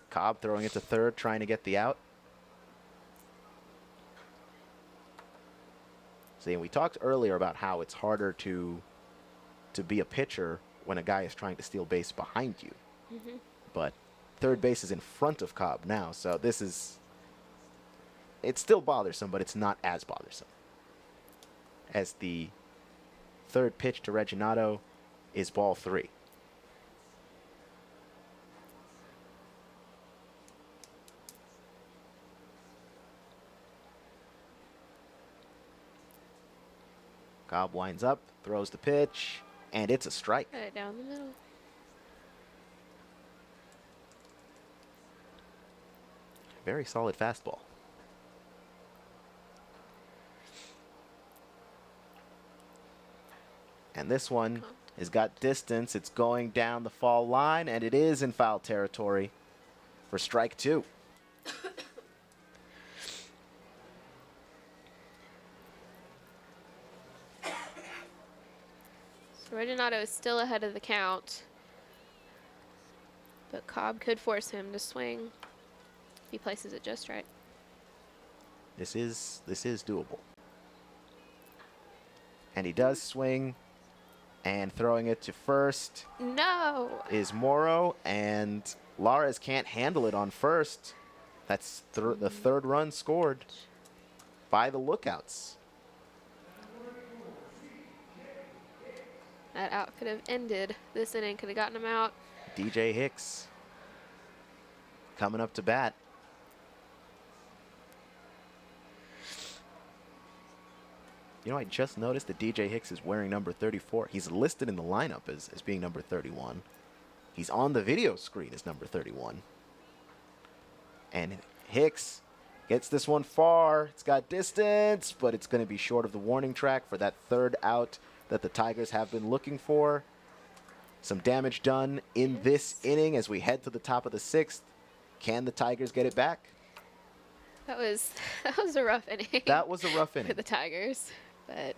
Cobb throwing it to third, trying to get the out. See, and we talked earlier about how it's harder to be a pitcher when a guy is trying to steal base behind you. Mm-hmm. But third base is in front of Cobb now, so this is, it's still bothersome, but it's not as bothersome. As the third pitch to Reginato is ball 3. Cobb winds up, throws the pitch, and it's a strike. Got it down the middle. Very solid fastball. And this one has got distance. It's going down the foul line, and it is in foul territory for strike 2. So Reginato is still ahead of the count, but Cobb could force him to swing if he places it just right. This is doable. And he does swing, and throwing it to first No! is Morrow, and Lares can't handle it on first. That's the third run scored by the Lookouts. That out could have ended this inning, could have gotten him out. DJ Hicks coming up to bat. You know, I just noticed that DJ Hicks is wearing number 34. He's listed in the lineup as being number 31. He's on the video screen as number 31. And Hicks gets this one far. It's got distance, but it's going to be short of the warning track for that third out that the Tigers have been looking for. Some damage done in this inning as we head to the top of the 6th. Can the Tigers get it back? That was a rough inning. That was a rough inning for the Tigers, but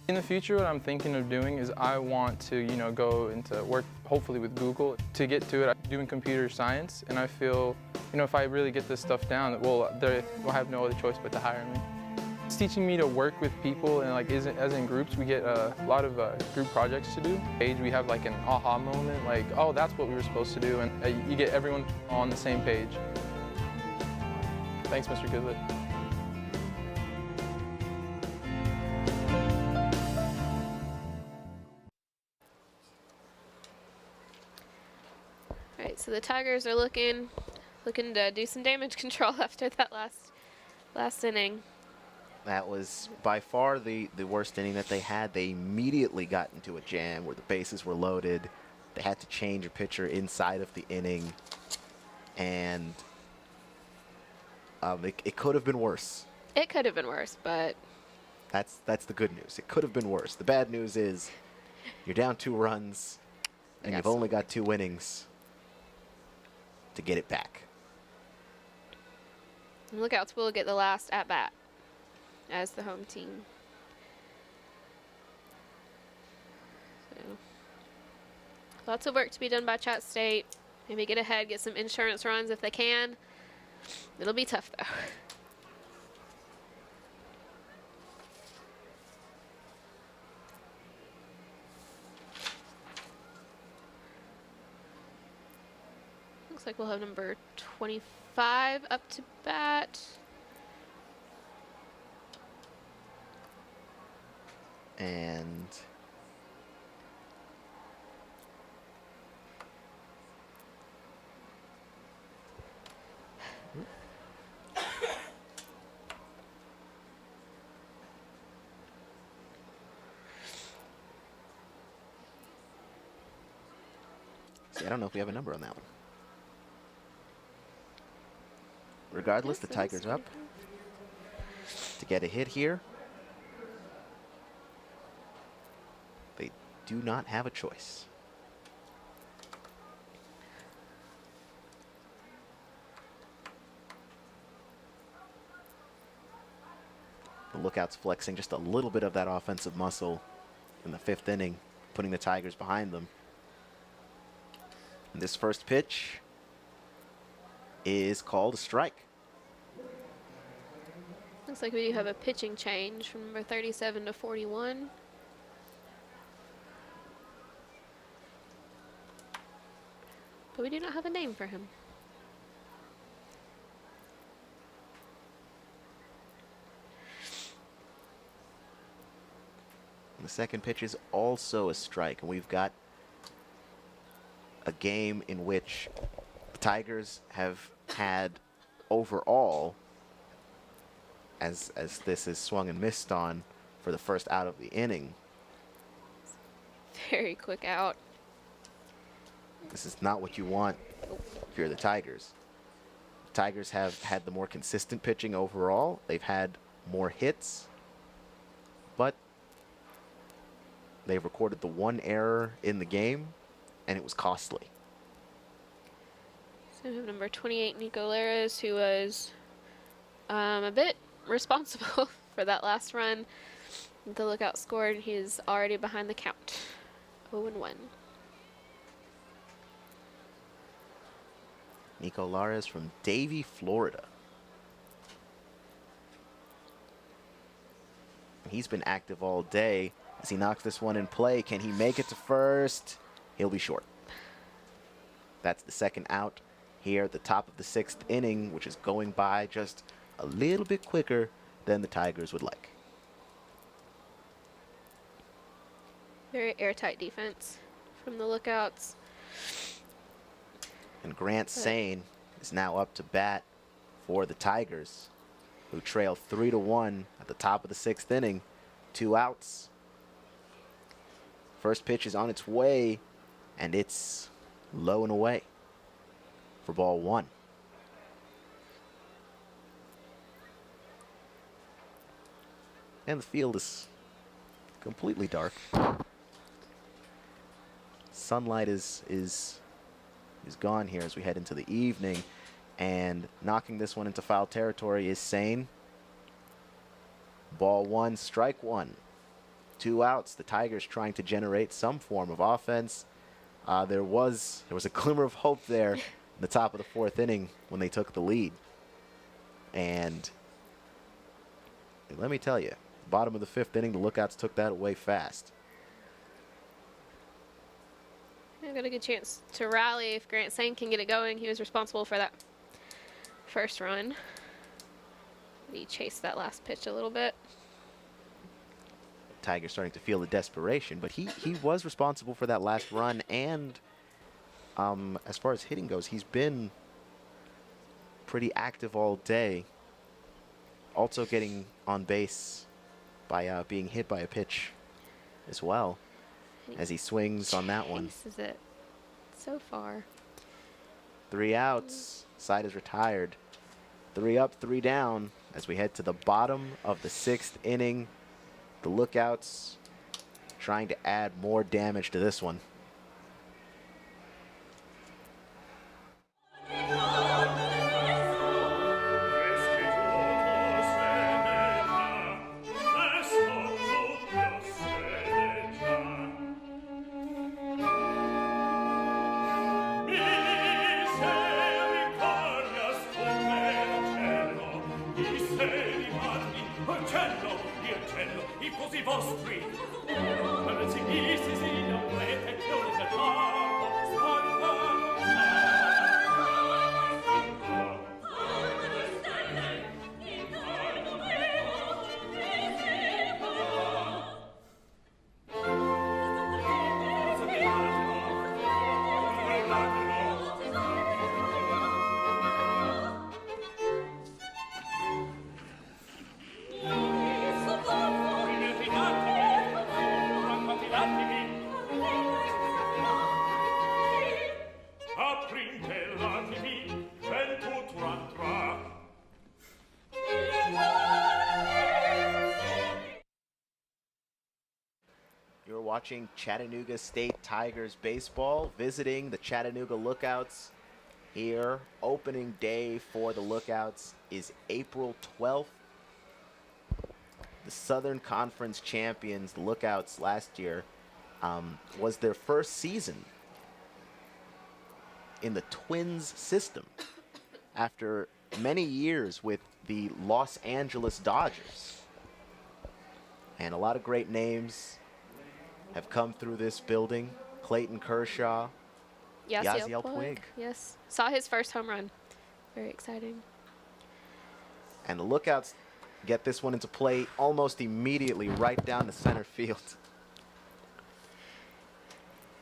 in the future, what I'm thinking of doing is I want to, go into work, hopefully with Google. To get to it, I'm doing computer science, and I feel, if I really get this stuff down, well, they will have no other choice but to hire me. It's teaching me to work with people, and as in groups, we get a lot of group projects to do. We have like an aha moment, like, oh, that's what we were supposed to do, and you get everyone on the same page. Thanks, Mr. Goodlett. all right, so the Tigers are looking looking to do some damage control after that last inning. That was by far the worst inning that they had. They immediately got into a jam where the bases were loaded. They had to change a pitcher inside of the inning. And it could have been worse. It could have been worse, but That's the good news. It could have been worse. The bad news is you're down 2 runs, and you've only got 2 innings to get it back. And Lookouts will get the last at-bat as the home team. So, lots of work to be done by Chatt State. Maybe get ahead, get some insurance runs if they can. It'll be tough, though. Looks like we'll have number 25 up to bat. And see, I don't know if we have a number on that one. Regardless, the Tigers up to get a hit here. They do not have a choice. The Lookouts flexing just a little bit of that offensive muscle in the 5th inning, putting the Tigers behind them. And this first pitch is called a strike. Looks like we do have a pitching change from number 37 to 41. But we do not have a name for him. And the second pitch is also a strike, and we've got a game in which the Tigers have had overall, as this is swung and missed on for the first out of the inning. Very quick out. This is not what you want if you're the Tigers. The Tigers have had the more consistent pitching overall. They've had more hits, but they've recorded the one error in the game, and it was costly. So we have number 28, Nico Lares, who was a bit responsible for that last run. The Lookout scored. He's already behind the count. 0-1. Nico Lares from Davie, Florida. He's been active all day as he knocks this one in play. Can he make it to first? He'll be short. That's the second out here at the top of the 6th inning, which is going by just a little bit quicker than the Tigers would like. Very airtight defense from the Lookouts. And Grant Sane is now up to bat for the Tigers, who trail 3-1 at the top of the 6th inning. 2 outs. First pitch is on its way, and it's low and away for ball 1. And the field is completely dark. Sunlight is gone here as we head into the evening, and knocking this one into foul territory is Sane. Ball 1, strike 1. 2 outs. The Tigers trying to generate some form of offense. There was a glimmer of hope there in the top of the 4th inning when they took the lead. And let me tell you, bottom of the 5th inning, the Lookouts took that away fast. I've got a good chance to rally if Grant Sane can get it going. He was responsible for that first run. He chased that last pitch a little bit. Tigers starting to feel the desperation, but he was responsible for that last run, and as far as hitting goes, he's been pretty active all day. Also getting on base by being hit by a pitch as well as he swings on that one. Chases it so far. 3 outs. Side is retired. 3 up, 3 down as we head to the bottom of the 6th inning. The Lookouts trying to add more damage to this one. You're watching Chattanooga State Tigers baseball, visiting the Chattanooga Lookouts here. Opening day for the Lookouts is April 12th. The Southern Conference champions, the Lookouts, last year was their first season in the Twins system after many years with the Los Angeles Dodgers. And a lot of great names have come through this building. Clayton Kershaw, Yasiel Puig. Yes, saw his first home run. Very exciting. And the Lookouts get this one into play almost immediately right down the center field.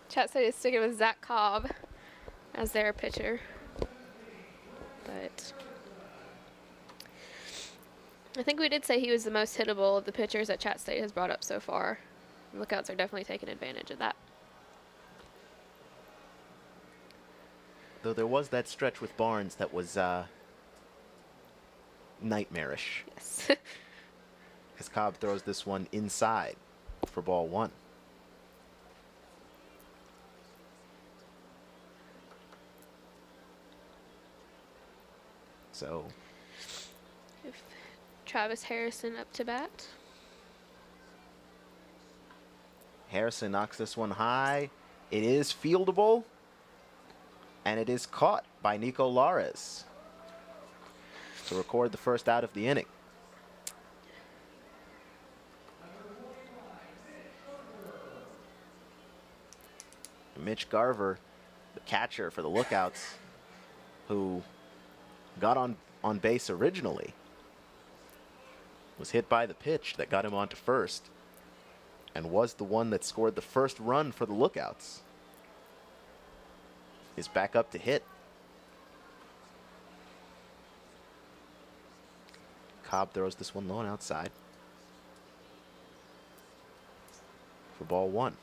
Chat said he's sticking with Zach Cobb as their pitcher. But I think we did say he was the most hittable of the pitchers that Chat State has brought up so far. Lookouts are definitely taking advantage of that. Though there was that stretch with Barnes that was nightmarish. Yes. As Cobb throws this one inside for ball 1. So If Travis Harrison up to bat. Harrison knocks this one high. It is fieldable, and it is caught by Nico Lares to record the first out of the inning. Mitch Garver, the catcher for the Lookouts, who got on base originally, was hit by the pitch that got him onto first, and was the one that scored the first run for the Lookouts. Is back up to hit. Cobb throws this one low and outside for ball 1.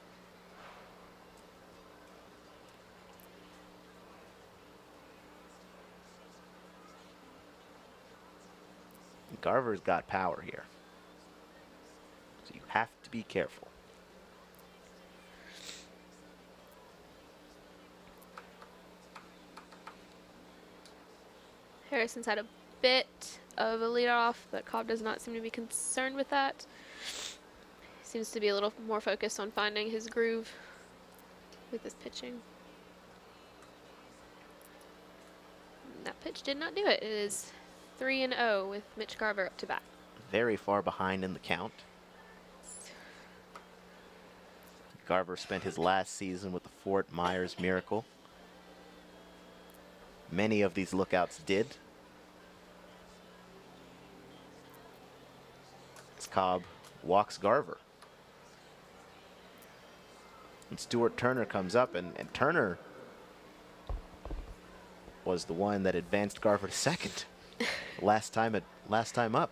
Garver's got power here, so you have to be careful. Harrison's had a bit of a leadoff, but Cobb does not seem to be concerned with that. He seems to be a little more focused on finding his groove with his pitching. And that pitch did not do it. It is 3-0 with Mitch Garver up to bat. Very far behind in the count. Garver spent his last season with the Fort Myers Miracle. Many of these Lookouts did. As Cobb walks Garver. And Stuart Turner comes up, and Turner was the one that advanced Garver to second last time up.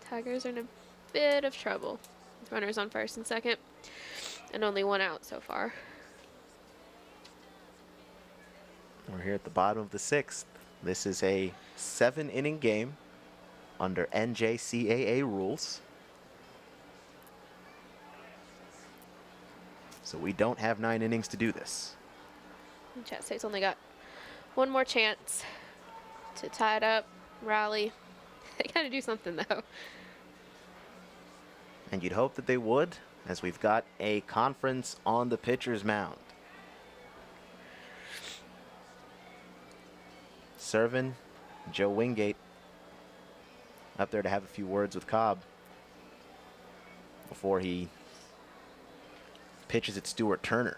Tigers are in a bit of trouble. Runners on first and second, and only one out so far. We're here at the bottom of the 6th. This is a 7-inning game under NJCAA rules. So we don't have 9 innings to do this. Chat State's only got one more chance to tie it up, rally. They gotta do something though. And you'd hope that they would, as we've got a conference on the pitcher's mound. Serving Joe Wingate up there to have a few words with Cobb before he pitches at Stuart Turner.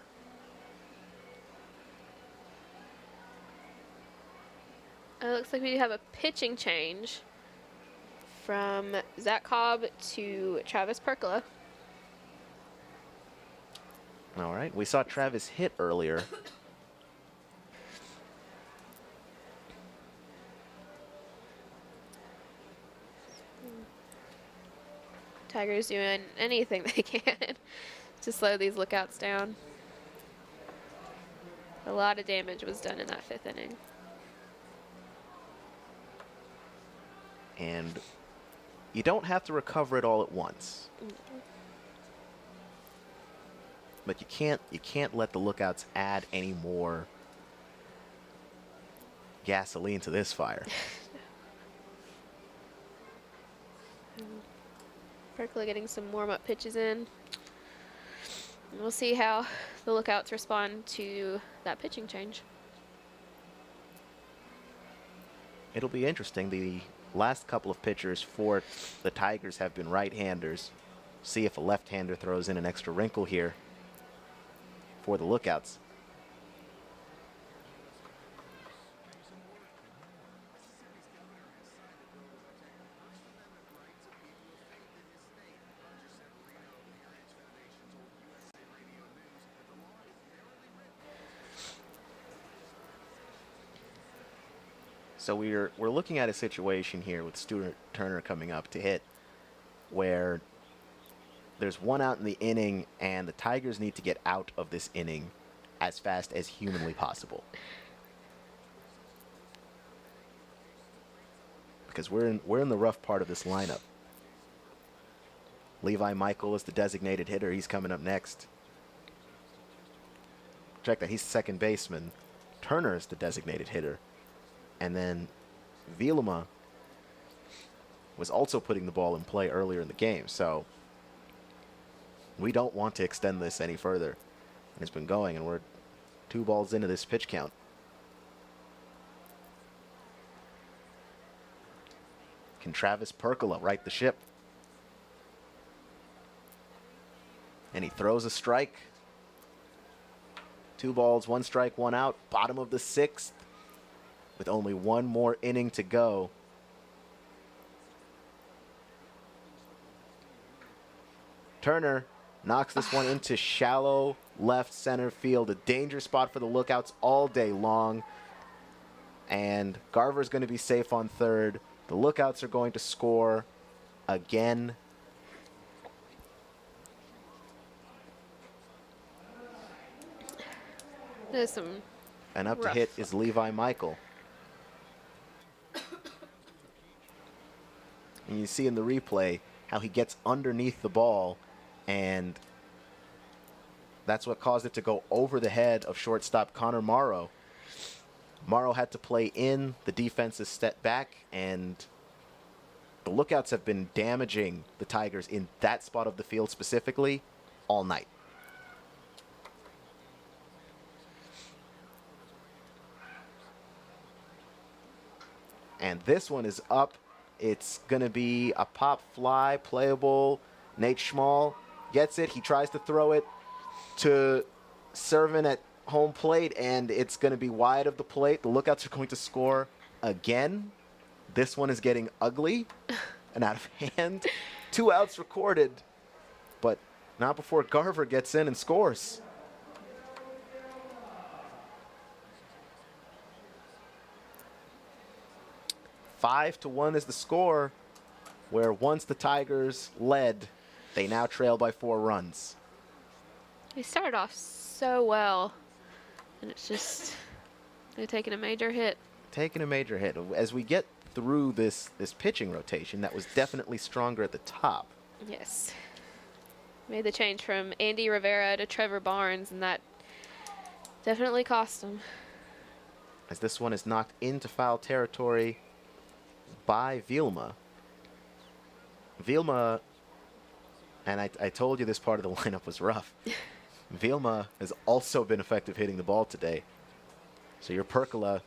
It looks like we have a pitching change from Zach Cobb to Travis Percola. All right, we saw Travis hit earlier. Tigers doing anything they can to slow these lookouts down. A lot of damage was done in that 5th inning. And you don't have to recover it all at once. But you can't let the lookouts add any more gasoline to this fire. Percola getting some warm-up pitches in. And we'll see how the lookouts respond to that pitching change. It'll be interesting. The last couple of pitchers for the Tigers have been right-handers. See if a left-hander throws in an extra wrinkle here for the lookouts. So we're looking at a situation here with Stuart Turner coming up to hit where there's one out in the inning and the Tigers need to get out of this inning as fast as humanly possible. Because we're in the rough part of this lineup. Levi Michael is the designated hitter. He's coming up next. Check that, he's second baseman. Turner is the designated hitter. And then Vilema was also putting the ball in play earlier in the game. So we don't want to extend this any further. And it's been going, and we're 2 balls into this pitch count. Can Travis Percola right the ship? And he throws a strike. 2 balls, 1 strike, 1 out. Bottom of the 6th. With only 1 more inning to go. Turner knocks this one into shallow left center field. A danger spot for the lookouts all day long. And Garver's going to be safe on third. The lookouts are going to score again. There's some And up rough. to hit is Levi Michael. And you see in the replay how he gets underneath the ball, and that's what caused it to go over the head of shortstop Connor Morrow. Morrow had to play in, the defense is stepped back, and the lookouts have been damaging the Tigers in that spot of the field specifically all night. And this one is up. It's going to be a pop fly, playable. Nate Schmall gets it. He tries to throw it to Servin at home plate, and it's going to be wide of the plate. The lookouts are going to score again. This one is getting ugly and out of hand. 2 outs recorded, but not before Garver gets in and scores. 5-1 is the score, where once the Tigers led, they now trail by 4 runs. They started off so well, and it's just they're taking a major hit. Taking a major hit. As we get through this pitching rotation, that was definitely stronger at the top. Yes. Made the change from Andy Rivera to Trevor Barnes, and that definitely cost him. As this one is knocked into foul territory by Vilma. Vilma, and I told you this part of the lineup was rough. Vilma has also been effective hitting the ball today. So your Percola,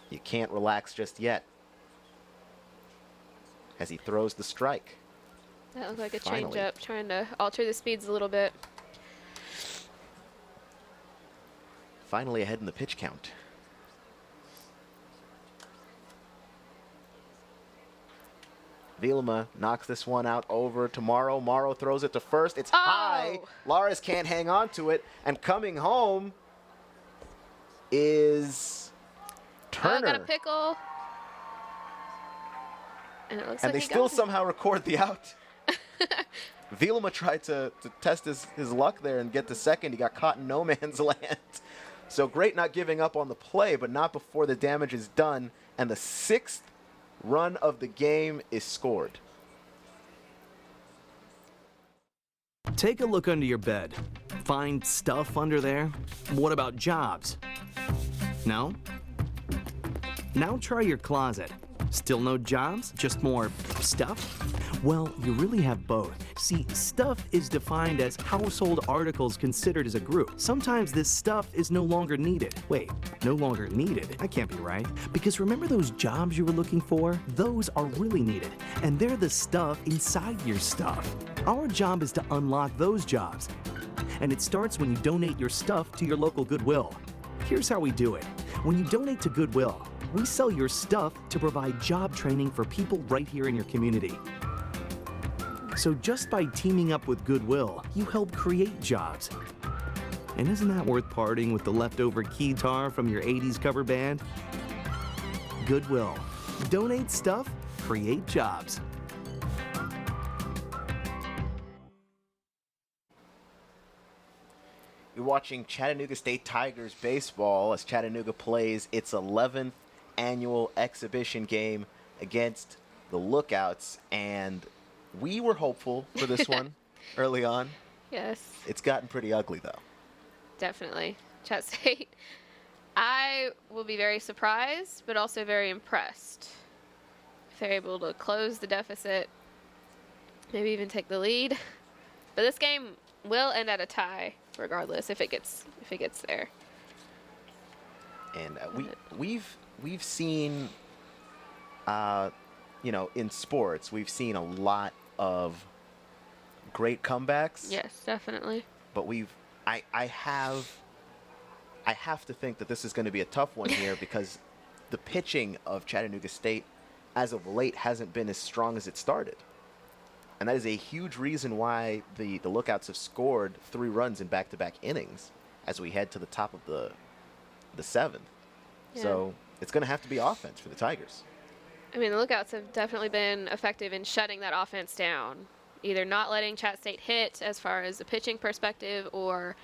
you can't relax just yet. As he throws the strike. That looked like a Finally. change-up, trying to alter the speeds a little bit. Finally ahead in the pitch count. Vilma knocks this one out over to Morrow. Morrow throws it to first. It's high. Laris can't hang on to it. And coming home is Turner. Got a pickle. And it looks And like they he still got it. somehow record the out. Vilma tried to test his luck there and get to second. He got caught in no man's land. So great not giving up on the play, but not before the damage is done. And the 6th run of the game is scored. Take a look under your bed. Find stuff under there? What about jobs? No? Now try your closet. Still no jobs? Just more stuff? Well, you really have both. See, stuff is defined as household articles considered as a group. Sometimes this stuff is no longer needed. Wait, no longer needed? That can't be right. Because remember those jobs you were looking for? Those are really needed. And they're the stuff inside your stuff. Our job is to unlock those jobs. And it starts when you donate your stuff to your local Goodwill. Here's how we do it. When you donate to Goodwill, we sell your stuff to provide job training for people right here in your community. So just by teaming up with Goodwill, you help create jobs. And isn't that worth parting with the leftover keytar from your 80s cover band? Goodwill. Donate stuff, create jobs. You're watching Chattanooga State Tigers baseball as Chattanooga plays its 11th annual exhibition game against the Lookouts, and we were hopeful for this one early on. Yes. It's gotten pretty ugly, though. Definitely. Chat State. I will be very surprised, but also very impressed if they're able to close the deficit, maybe even take the lead. But this game will end at a tie, regardless, if it gets there. And we've seen, in sports, we've seen a lot of great comebacks. Yes, definitely. But I have to think that this is going to be a tough one here because the pitching of Chattanooga State as of late hasn't been as strong as it started. And that is a huge reason why the Lookouts have scored 3 runs in back-to-back innings as we head to the top of the 7th. Yeah. So it's going to have to be offense for the Tigers. I mean, the Lookouts have definitely been effective in shutting that offense down, either not letting Chat State hit as far as the pitching perspective or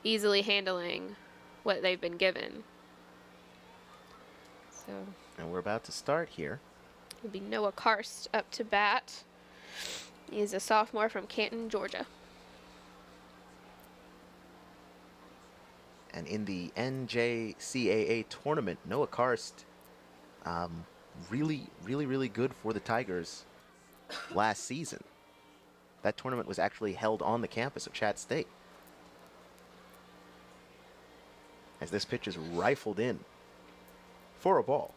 easily handling what they've been given. So And we're about to start here. it'll be Noah Karst up to bat. He's a sophomore from Canton, Georgia. And in the NJCAA tournament, Noah Karst, really, really, really good for the Tigers last season. That tournament was actually held on the campus of Chatt State. As this pitch is rifled in for a ball.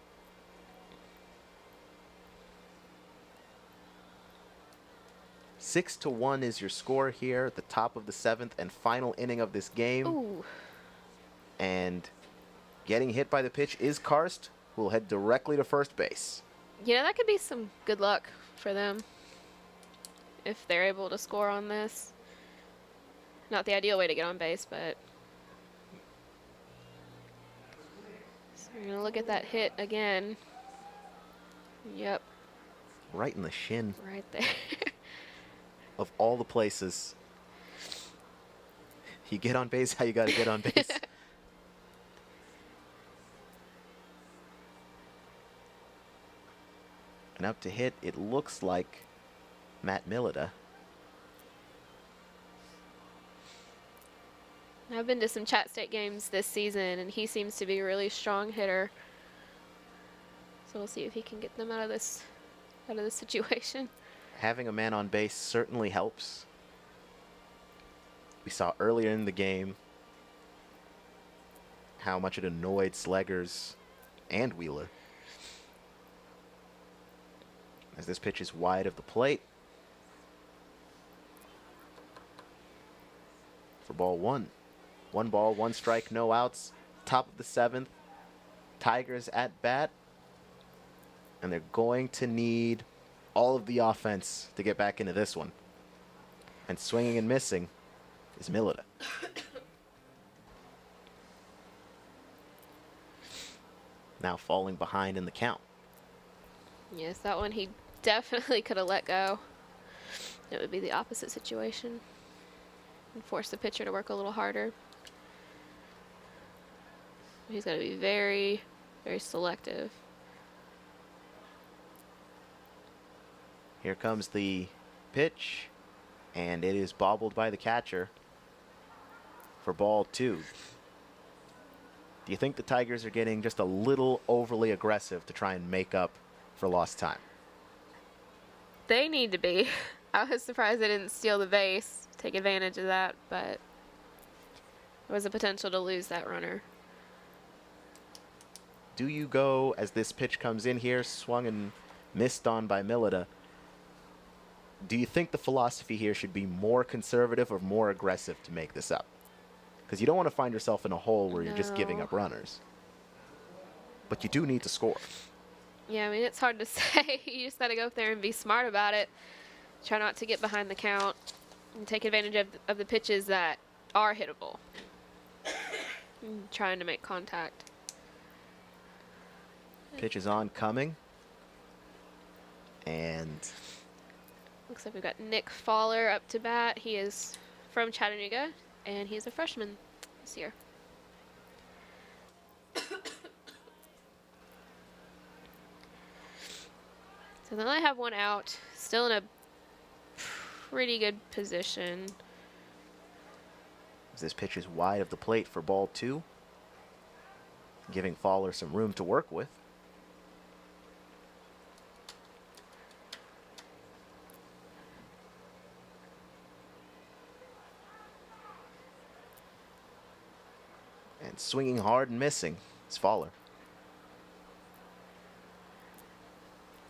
Six to 1 is your score here at the top of the 7th and final inning of this game. Ooh. And getting hit by the pitch is Karst, who will head directly to first base. You know, that could be some good luck for them if they're able to score on this. Not the ideal way to get on base, but... So we're going to look at that hit again. Yep. Right in the shin. Right there. Of all the places. You get on base how you got to get on base. And up to hit, it looks like Matt Millida. I've been to some Chat State games this season, and he seems to be a really strong hitter. So we'll see if he can get them out of this situation. Having a man on base certainly helps. We saw earlier in the game how much it annoyed Sleggers and Wheeler. As this pitch is wide of the plate. For ball one. 1 ball, 1 strike, no outs. Top of the 7th. Tigers at bat. And they're going to need all of the offense to get back into this one. And swinging and missing is Millida. Now falling behind in the count. Yes, that one he definitely could have let go. It would be the opposite situation. And force the pitcher to work a little harder. He's got to be very, very selective. Here comes the pitch, and it is bobbled by the catcher for ball 2. Do you think the Tigers are getting just a little overly aggressive to try and make up for lost time? They need to be. I was surprised they didn't steal the base, take advantage of that, but there was a potential to lose that runner. Do you go, as this pitch comes in here, swung and missed on by Millida, do you think the philosophy here should be more conservative or more aggressive to make this up? Because you don't want to find yourself in a hole where you're just giving up runners. But you do need to score. Yeah, I mean, it's hard to say. You just got to go up there and be smart about it. Try not to get behind the count and take advantage of the pitches that are hittable. And trying to make contact. Pitch is on, coming. And looks like we've got Nick Fowler up to bat. He is from Chattanooga, and he's a freshman this year. So then I have one out, still in a pretty good position. as this pitch is wide of the plate for ball 2, giving Fowler some room to work with. And swinging hard and missing is Fowler.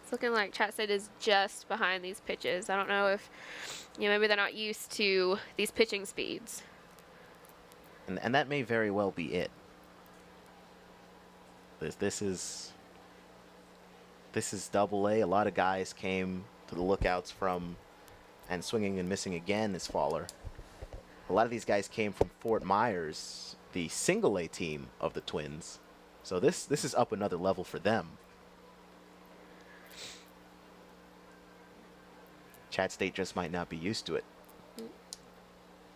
It's looking like Chat State is just behind these pitches. I don't know if, maybe they're not used to these pitching speeds. And that may very well be it. This is Double A. A lot of guys came to the Lookouts from, and swinging and missing again is Fowler. A lot of these guys came from Fort Myers, the Single A team of the Twins. So this is up another level for them. Chat State just might not be used to it.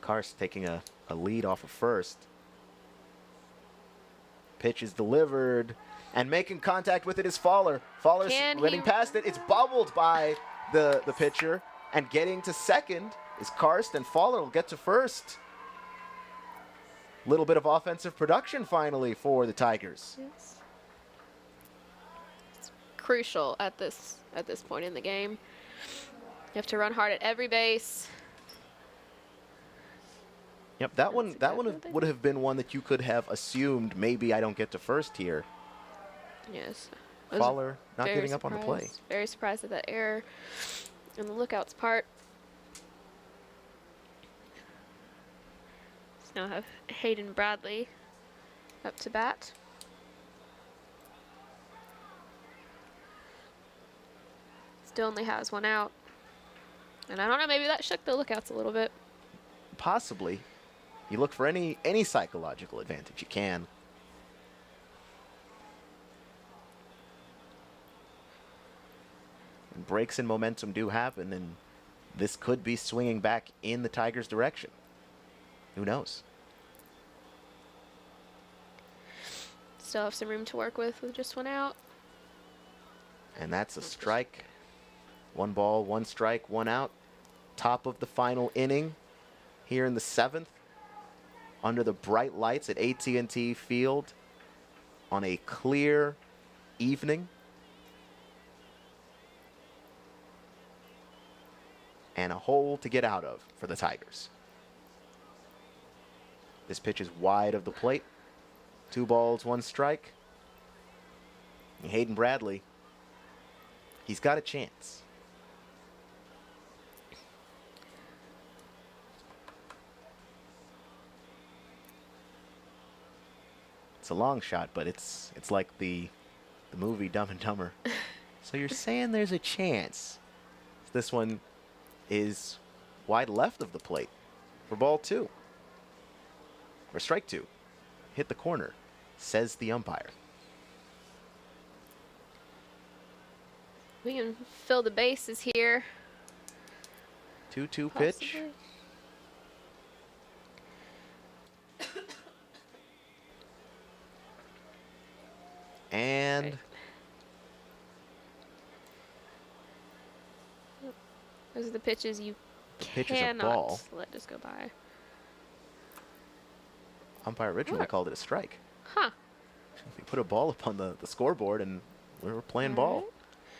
Karst taking a lead off of first. Pitch is delivered, and making contact with it is Fowler. Fowler's running past it. It's bobbled by the pitcher, and getting to second is Karst, and Fowler will get to first. Little bit of offensive production finally for the Tigers. Yes. It's crucial at this point in the game. You have to run hard at every base. Yep, that one would have been one that you could have assumed maybe I don't get to first here. Yes. Fowler not giving up on the play. Very surprised at that error on the Lookouts part. So now have Hayden Bradley up to bat. Still only has one out. And I don't know, maybe that shook the Lookouts a little bit. Possibly. You look for any psychological advantage you can. breaks in momentum do happen, and this could be swinging back in the Tigers' direction. Who knows? Still have some room to work with just one out. And that's a strike. 1 ball, 1 strike, 1 out. Top of the final inning here in the 7th. Under the bright lights at AT&T Field on a clear evening. And a hole to get out of for the Tigers. This pitch is wide of the plate. 2 balls, 1 strike. And Hayden Bradley, he's got a chance. It's a long shot, but it's like the movie Dumb and Dumber. So you're saying there's a chance. This one is wide left of the plate for ball 2. Or strike 2. Hit the corner, says the umpire. We can fill the bases here. 2-2 pitch. And those are the pitches you pitch is a cannot ball. let this go by. Umpire originally called it a strike. Huh. We put a ball up on the scoreboard and we were playing ball.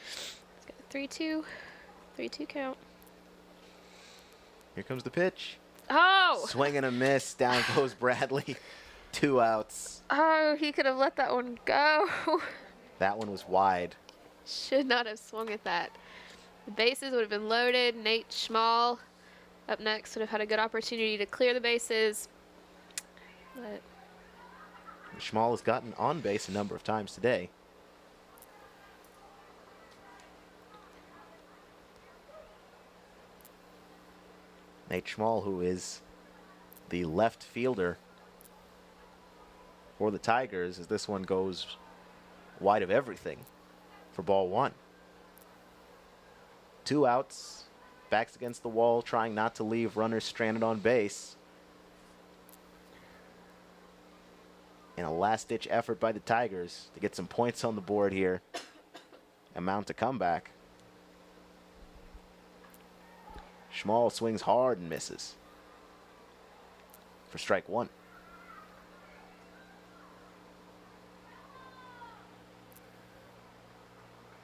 It's got a 3-2. 3-2 count. Here comes the pitch. Oh! Swing and a miss. Down goes Bradley. 2 outs. Oh, he could have let that one go. That one was wide. Should not have swung at that. The bases would have been loaded. Nate Schmall up next would have had a good opportunity to clear the bases. But Schmall has gotten on base a number of times today. Nate Schmall, who is the left fielder for the Tigers, as this one goes wide of everything for ball 1. 2 outs, backs against the wall, trying not to leave runners stranded on base. In a last-ditch effort by the Tigers to get some points on the board here and mount a comeback. Schmall swings hard and misses for strike 1.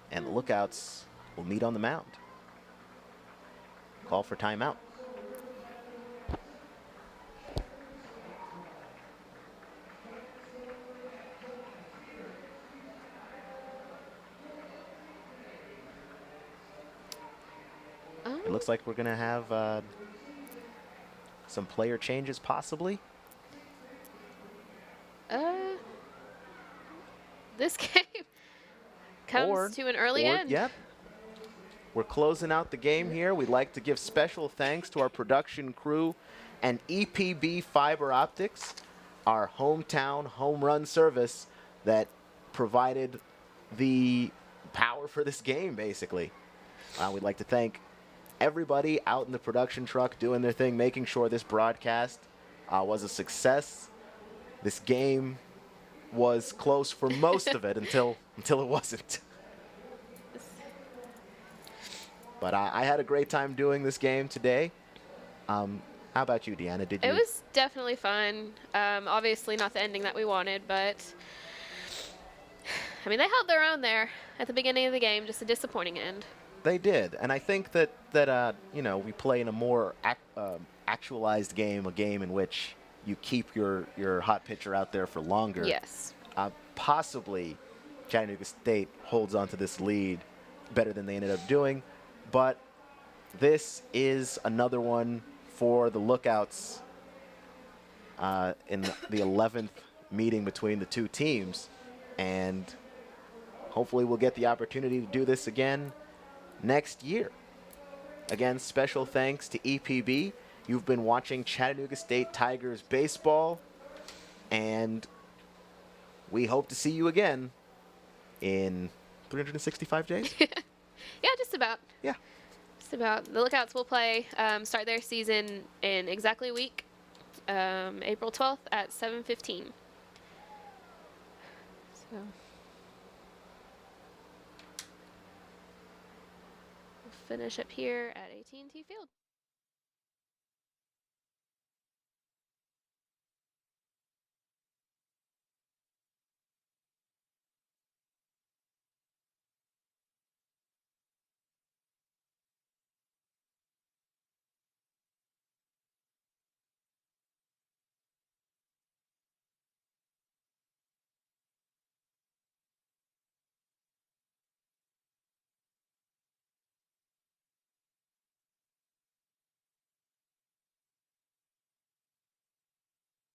And the Lookouts will meet on the mound. Call for timeout. It looks like we're going to have some player changes possibly. this game comes to an early end. Yep. We're closing out the game here. We'd like to give special thanks to our production crew and EPB Fiber Optics, our hometown home run service that provided the power for this game, basically. We'd like to thank everybody out in the production truck doing their thing, making sure this broadcast was a success. This game was close for most of it until it wasn't. But I had a great time doing this game today. How about you, Deanna? Did you? It was definitely fun. Obviously not the ending that we wanted, but I mean, they held their own there at the beginning of the game. Just a disappointing end. They did, and I think that you know, we play in a more actualized game, a game in which you keep your hot pitcher out there for longer. Yes. Possibly, Chattanooga State holds on to this lead better than they ended up doing, but this is another one for the Lookouts in the 11th meeting between the two teams, and hopefully we'll get the opportunity to do this again next year. Again, special thanks to EPB. You've been watching Chattanooga State Tigers baseball, and we hope to see you again in 365 days. Yeah, just about. Yeah. Just about. The Lookouts will play, start their season in exactly a week, April 12th at 7:15. So we'll finish up here at AT&T Field.